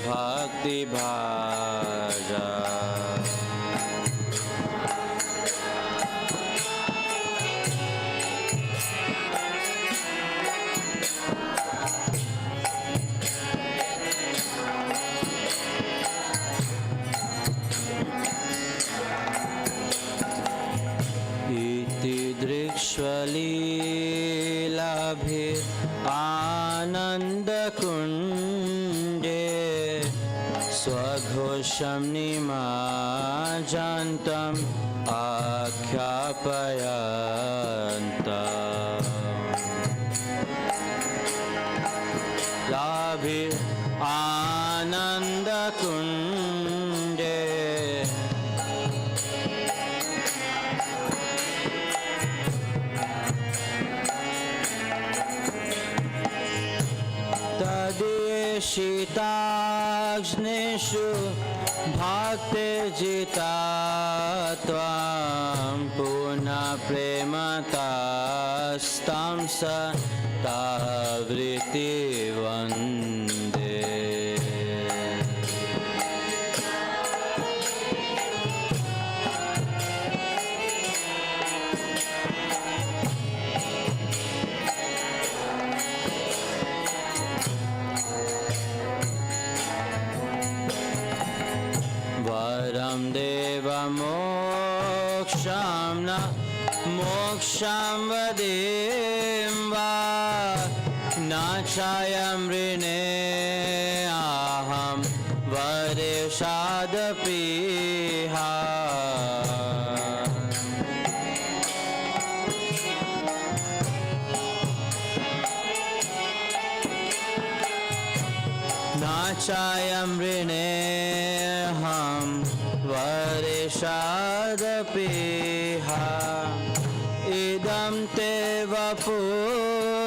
S1: भक्तिभाजा दृक्ष्वलीलाभिरानन्दकुण्डे स्वघोषं निमाजन्तं आख्यापयन्ता लाभि आनन्दकुण्डे तदेशिताग्नेषु भक्तिजिता त्वां पुनः प्रेमतास्तं सतावृत्ति वन्दे वरं देवमोक्षं न मोक्षं वदेम वा न चायं ऋणे अहं वरेशादपीहा न चायं ऋणे अहं वरेशादपीहा इदं ते वपुर्नाथ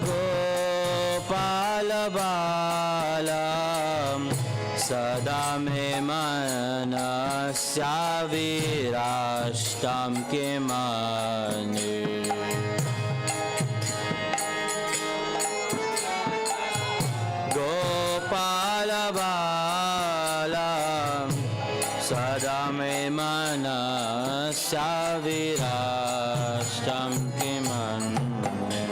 S1: गोपालबालं सदा मे मनस्याविराष्टं किमनु गोपालबालं सदा मे मनस्याविराष्टं किमन्ये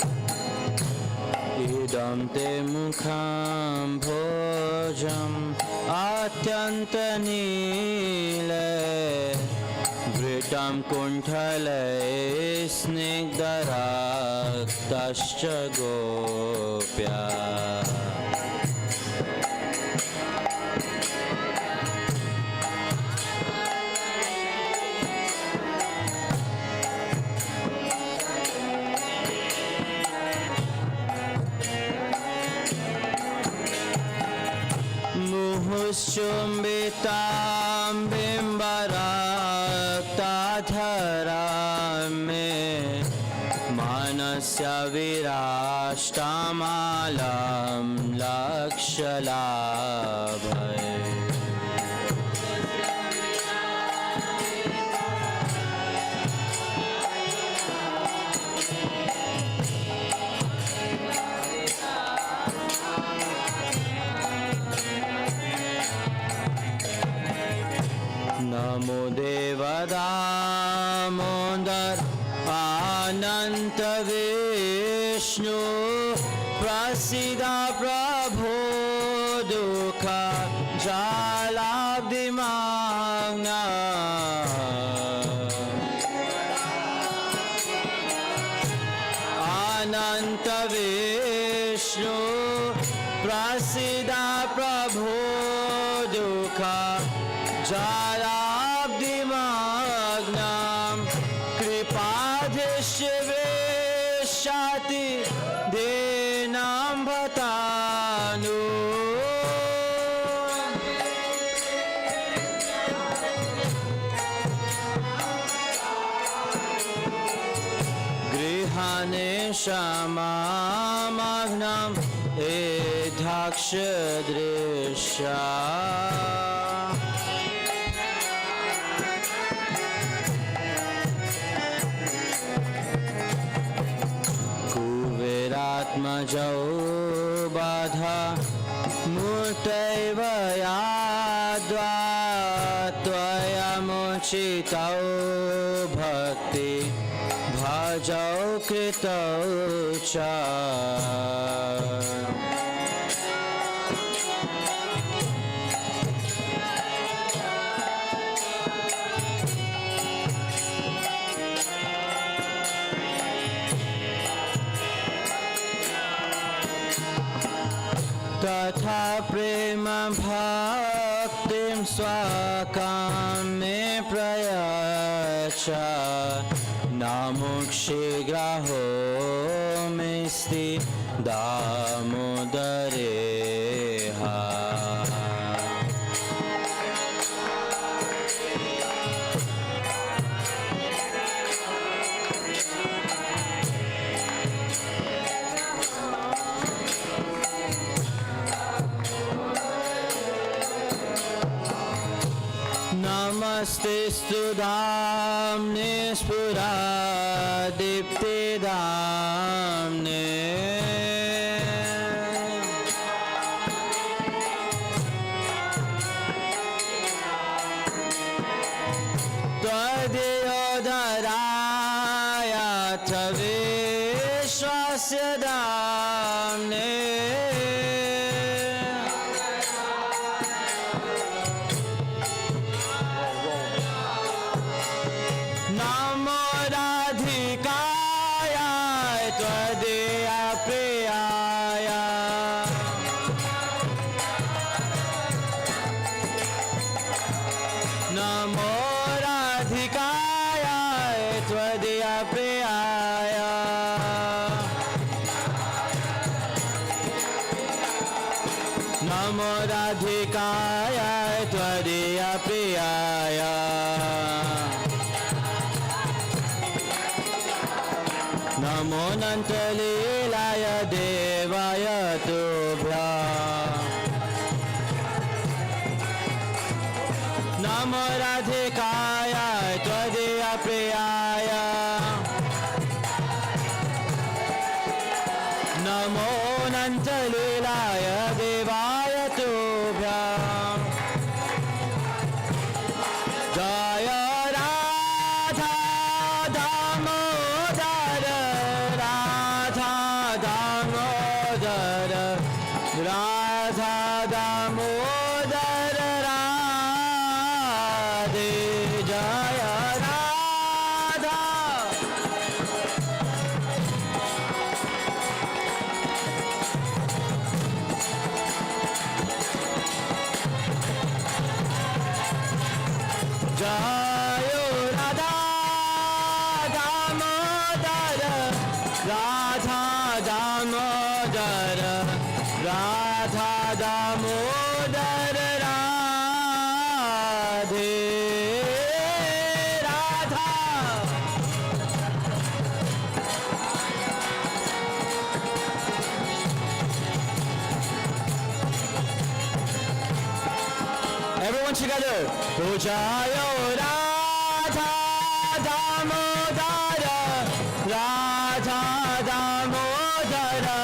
S1: इदं ते मुखं भोजम् अत्यन्तनीले घृतं कुण्ठले स्निग्धरक्तश्च गोप्या मुहुश्चुम्बितां बिम्बरक्ताधरां मे मानस्य विराष्टमालं लक्ष्यलाभये नमो देवदामोदर अनंत विष्णु प्रसीद प्रभो दुःख जालाब्धिमाग्ना अनंत विष्णु प्रसीद प्रभो दुःख जालाब्धिमाग्नां कृपाधिशिवेशाति देनां भतानु गृहाणे क्षमामग्नं एधाक्षदृशा आत्मजौ बाधा मूर्तैव याद्वा त्वयमुचितौ भक्ति भजौ कृतौ च तथा प्रेम भक्तिं स्वाकामे प्रयच्छा नामुक्षिग्रहो मिस्ति दामोदरेहा Namaste Damne Spura Dipte Damne Tvadeyodaraya Tavishwasya Damne Namo Nantalilaya Devaya Tubhya Namo Radhikaya Tvadiya Priyaya Namo Nantalilaya Devaya Tubhya Jaya Radha Damodara Radha Damodara Radha Damodara Radhe Jaya Radha Jayo Radha Damodara Radha Damodara Radha Damodara Radhe Radha Everyone together. Pujayo Radha Damodara Radha Damodara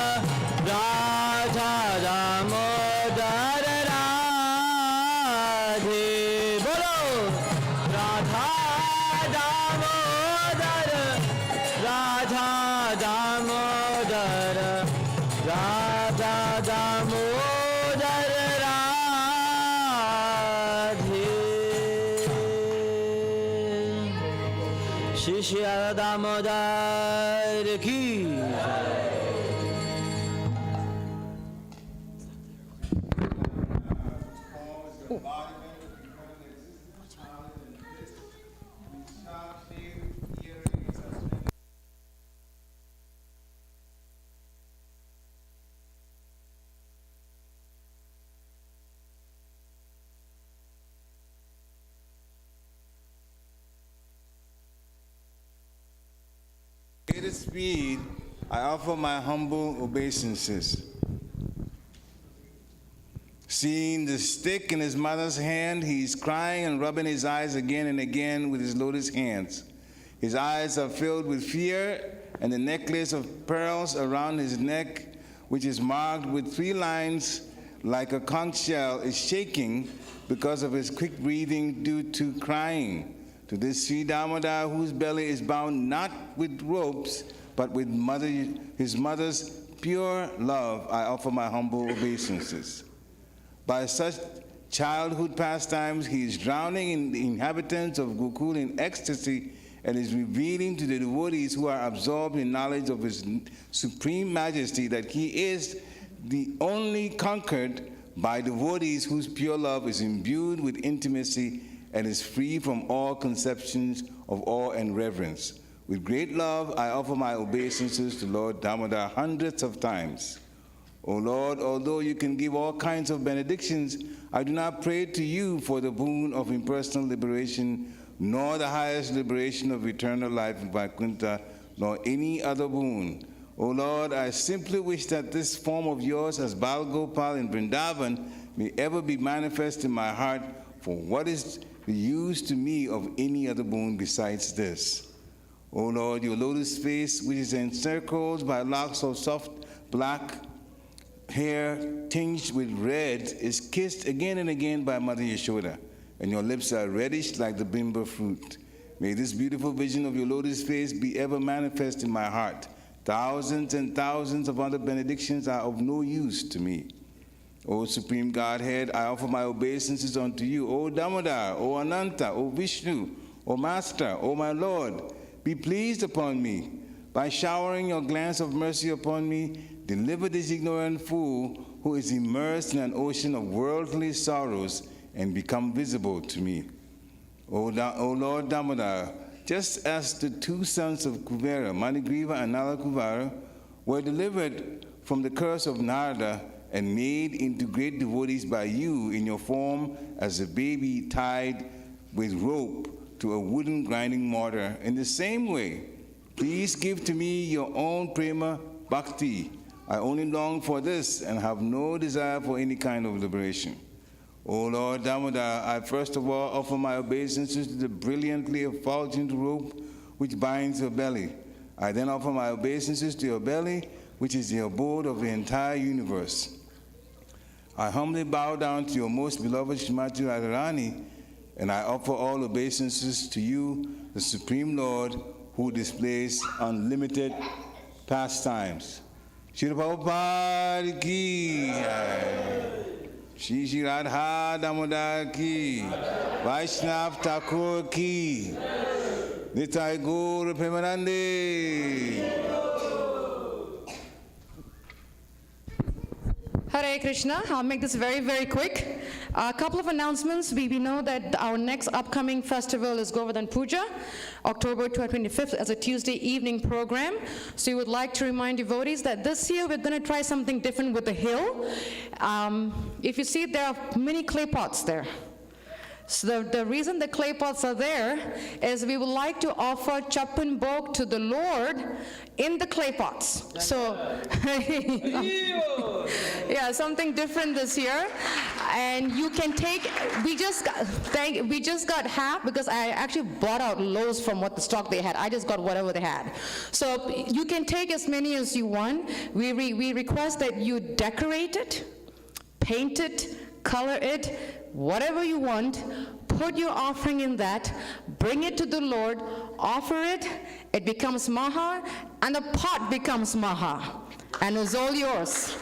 S1: Radha Damodara Radhe Bolo Radha Damodara Radha Damodara Radha Damodara Radhe Shri Radha Damodar ki
S4: Greatest speed, I offer my humble obeisances. Seeing the stick in his mother's hand, he is crying and rubbing his eyes again and again with his lotus hands. His eyes are filled with fear, and the necklace of pearls around his neck, which is marked with 3 lines like a conch shell, is shaking because of his quick breathing due to crying. To this Sri Damodar, whose belly is bound not with ropes, but with his mother's pure love, I offer my humble obeisances. By such childhood pastimes, he is drowning in the inhabitants of Gokul in ecstasy and is revealing to the devotees who are absorbed in knowledge of his supreme majesty that he is the only conquered by devotees whose pure love is imbued with intimacy and is free from all conceptions of awe and reverence. With great love, I offer my obeisances to Lord Damodar hundreds of times. O Lord, although you can give all kinds of benedictions, I do not pray to you for the boon of impersonal liberation, nor the highest liberation of eternal life in Vaikuntha, nor any other boon. O Lord, I simply wish that this form of yours as Bal Gopal in Vrindavan may ever be manifest in my heart, for what is the use to me of any other boon besides this? O Lord, your lotus face, which is encircled by locks of soft black hair tinged with red, is kissed again and again by Mother Yashoda, and your lips are reddish like the bimba fruit. May this beautiful vision of your lotus face be ever manifest in my heart. Thousands and thousands of other benedictions are of no use to me. O Supreme Godhead, I offer my obeisances unto you. O Damodar, O Ananta, O Vishnu, O Master, O my Lord, be pleased upon me. By showering your glance of mercy upon me, deliver this ignorant fool who is immersed in an ocean of worldly sorrows and become visible to me. O Lord Damodar, just as the two sons of Kuvera, Manigriva and Nalakuvara, were delivered from the curse of Narada and made into great devotees by you in your form as a baby tied with rope to a wooden grinding mortar, in the same way, please give to me your own prema bhakti. I only long for this and have no desire for any kind of liberation. O Lord Damodar, I first of all offer my obeisances to the brilliantly effulgent rope which binds your belly. I then offer my obeisances to your belly, which is the abode of the entire universe. I humbly bow down to your most beloved Srimati Radharani, and I offer all obeisances to you, the Supreme Lord, who displays unlimited pastimes. Shri Prabhupada ki jai. Shri Shri Radha Damodar ki, Vaishnava Thakur ki, Nitai Gaur Premanande.
S2: Hare Krishna. I'll make this very, very quick. A couple of announcements. We know that our next upcoming festival is Govardhan Puja, October 25th, as a Tuesday evening program. So we would like to remind devotees that this year we're going to try something different with the hill. If you see, there are many clay pots there. So the reason the clay pots are there is we would like to offer Chappan Bhog to the Lord in the clay pots. So, yeah, something different this year. And you can take, we just got half because I actually bought out loads from what the stock they had. I just got whatever they had. So you can take as many as you want. We request that you decorate it, paint it, color it, whatever you want, put your offering in that, bring it to the Lord, offer it, it becomes maha, and the pot becomes maha, and it's all yours.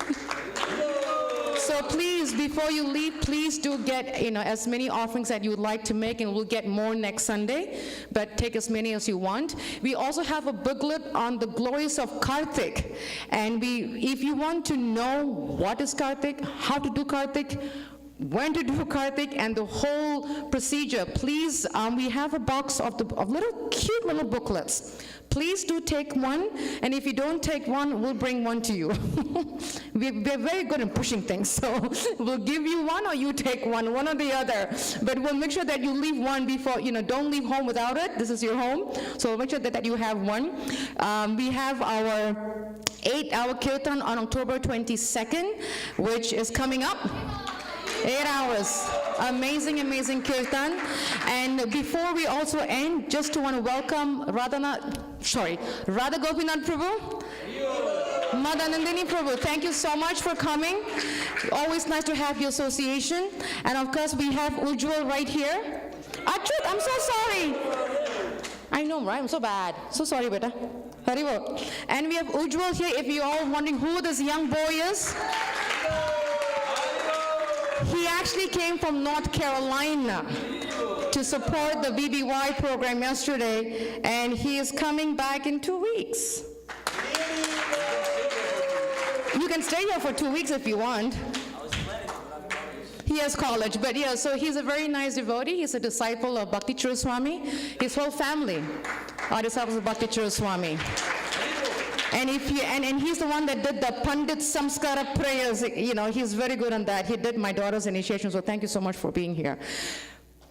S2: So please, before you leave, please do get as many offerings that you would like to make, and we'll get more next Sunday, but take as many as you want. We also have a booklet on the glories of Kartik, and if you want to know what is Kartik, how to do Kartik, when to do Kartik, and the whole procedure, please, we have a box of little cute little booklets. Please do take one, and if you don't take one, we'll bring one to you. We're very good at pushing things, so we'll give you one or you take one or the other. But we'll make sure that you leave one before, don't leave home without it. This is your home, so we'll make sure that you have one. We have our 8-hour kirtan on October 22nd, which is coming up. 8 hours. Amazing, amazing kirtan. And before we also end, just want to welcome Radha Gopinath Prabhu, Madanandini Prabhu. Thank you so much for coming. Always nice to have your association. And of course, we have Ujjwal right here. Achut, I'm so sorry. I know, right? I'm so bad. So sorry, beta. Haribo. And we have Ujjwal here. If you're all wondering who this young boy is, he actually came from North Carolina to support the BBY program yesterday, and he is coming back in 2 weeks. You can stay here for 2 weeks if you want. He has college, but yeah, so he's a very nice devotee. He's a disciple of Bhakti Churu Swami. His whole family are disciples of Bhakti Churu Swami. And if you, and he's the one that did the Pandit Samskara prayers. You know, he's very good on that. He did my daughter's initiation, so thank you so much for being here.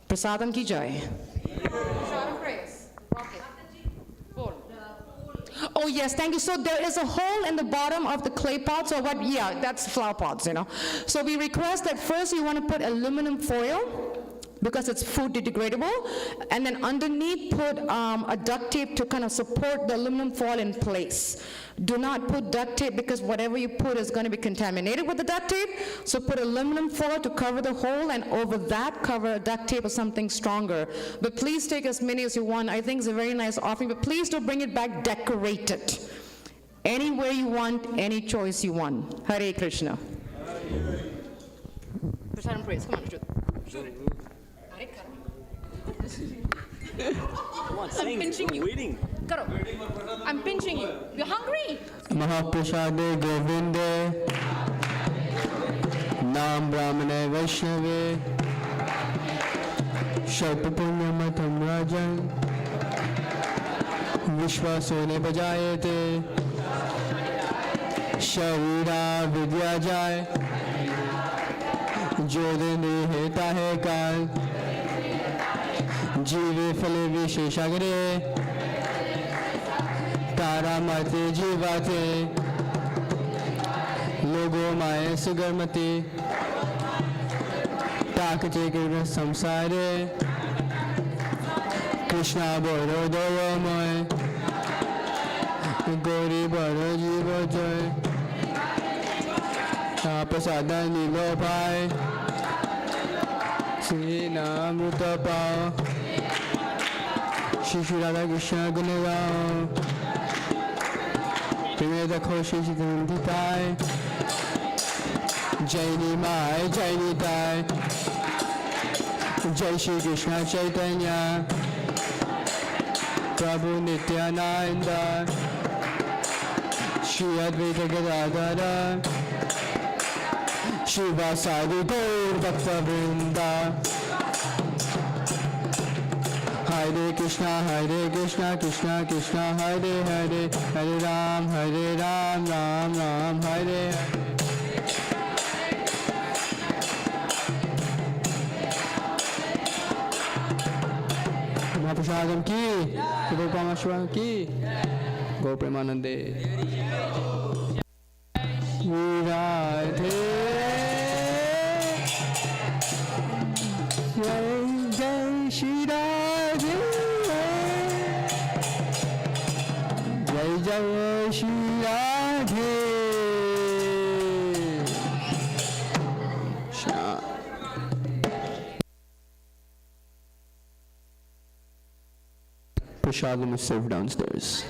S2: Prasadam ki jai. Prasadam prayers. Oh yes, thank you. So there is a hole in the bottom of the clay pots, or what? Yeah, that's flower pots, you know. So we request that first you want to put aluminum foil, because it's food degradable, and then underneath put a duct tape to kind of support the aluminum foil in place. Do not put duct tape, because whatever you put is going to be contaminated with the duct tape. So put aluminum foil to cover the hole, and over that cover a duct tape or something stronger. But please take as many as you want. I think it's a very nice offering, but please don't bring it back decorated. Any way you want, any choice you want. Hare Krishna. Prasadam praise. Come on, Jyoti.
S5: Come on, sing.
S2: I'm pinching
S5: We're
S2: you.
S5: waiting.
S2: Karo. I'm pinching you. You're hungry.
S1: Mahaprasade Govinde Nam Brahmane Vaishnave Sharpapunyamatam Rajan Vishwasone Bajayate Sharira Vidya Jai Jodini Heta Hekal Jive Phale Visheshagare Tara Mate Jivate Logo Maya Sugarmati Takate Gura Samsare Krishna Boro Doro Moy Gori Boro Jivo Joy Prasada Nilo Pai Sri Namuta Pao Shri Radha Krishna Gunagao Primera Koshi Chitantitai Jaini Mai Jaini Tai Jai Shri Krishna Chaitanya Prabhu Nityananda Shri Advaita Gadadara Shri Vasadi Gaur Bhakta Vrinda Hare Krishna, Krishna Krishna, Hare Hare, Hare Ram, Ram Ram, Hare Hare. Mahaprasadam ki, Gopamashwa ki, Go Premanande. Radhe, Jai Jai Shri Radhe, Jai Jai Shri Radhe. Prasadam is served downstairs.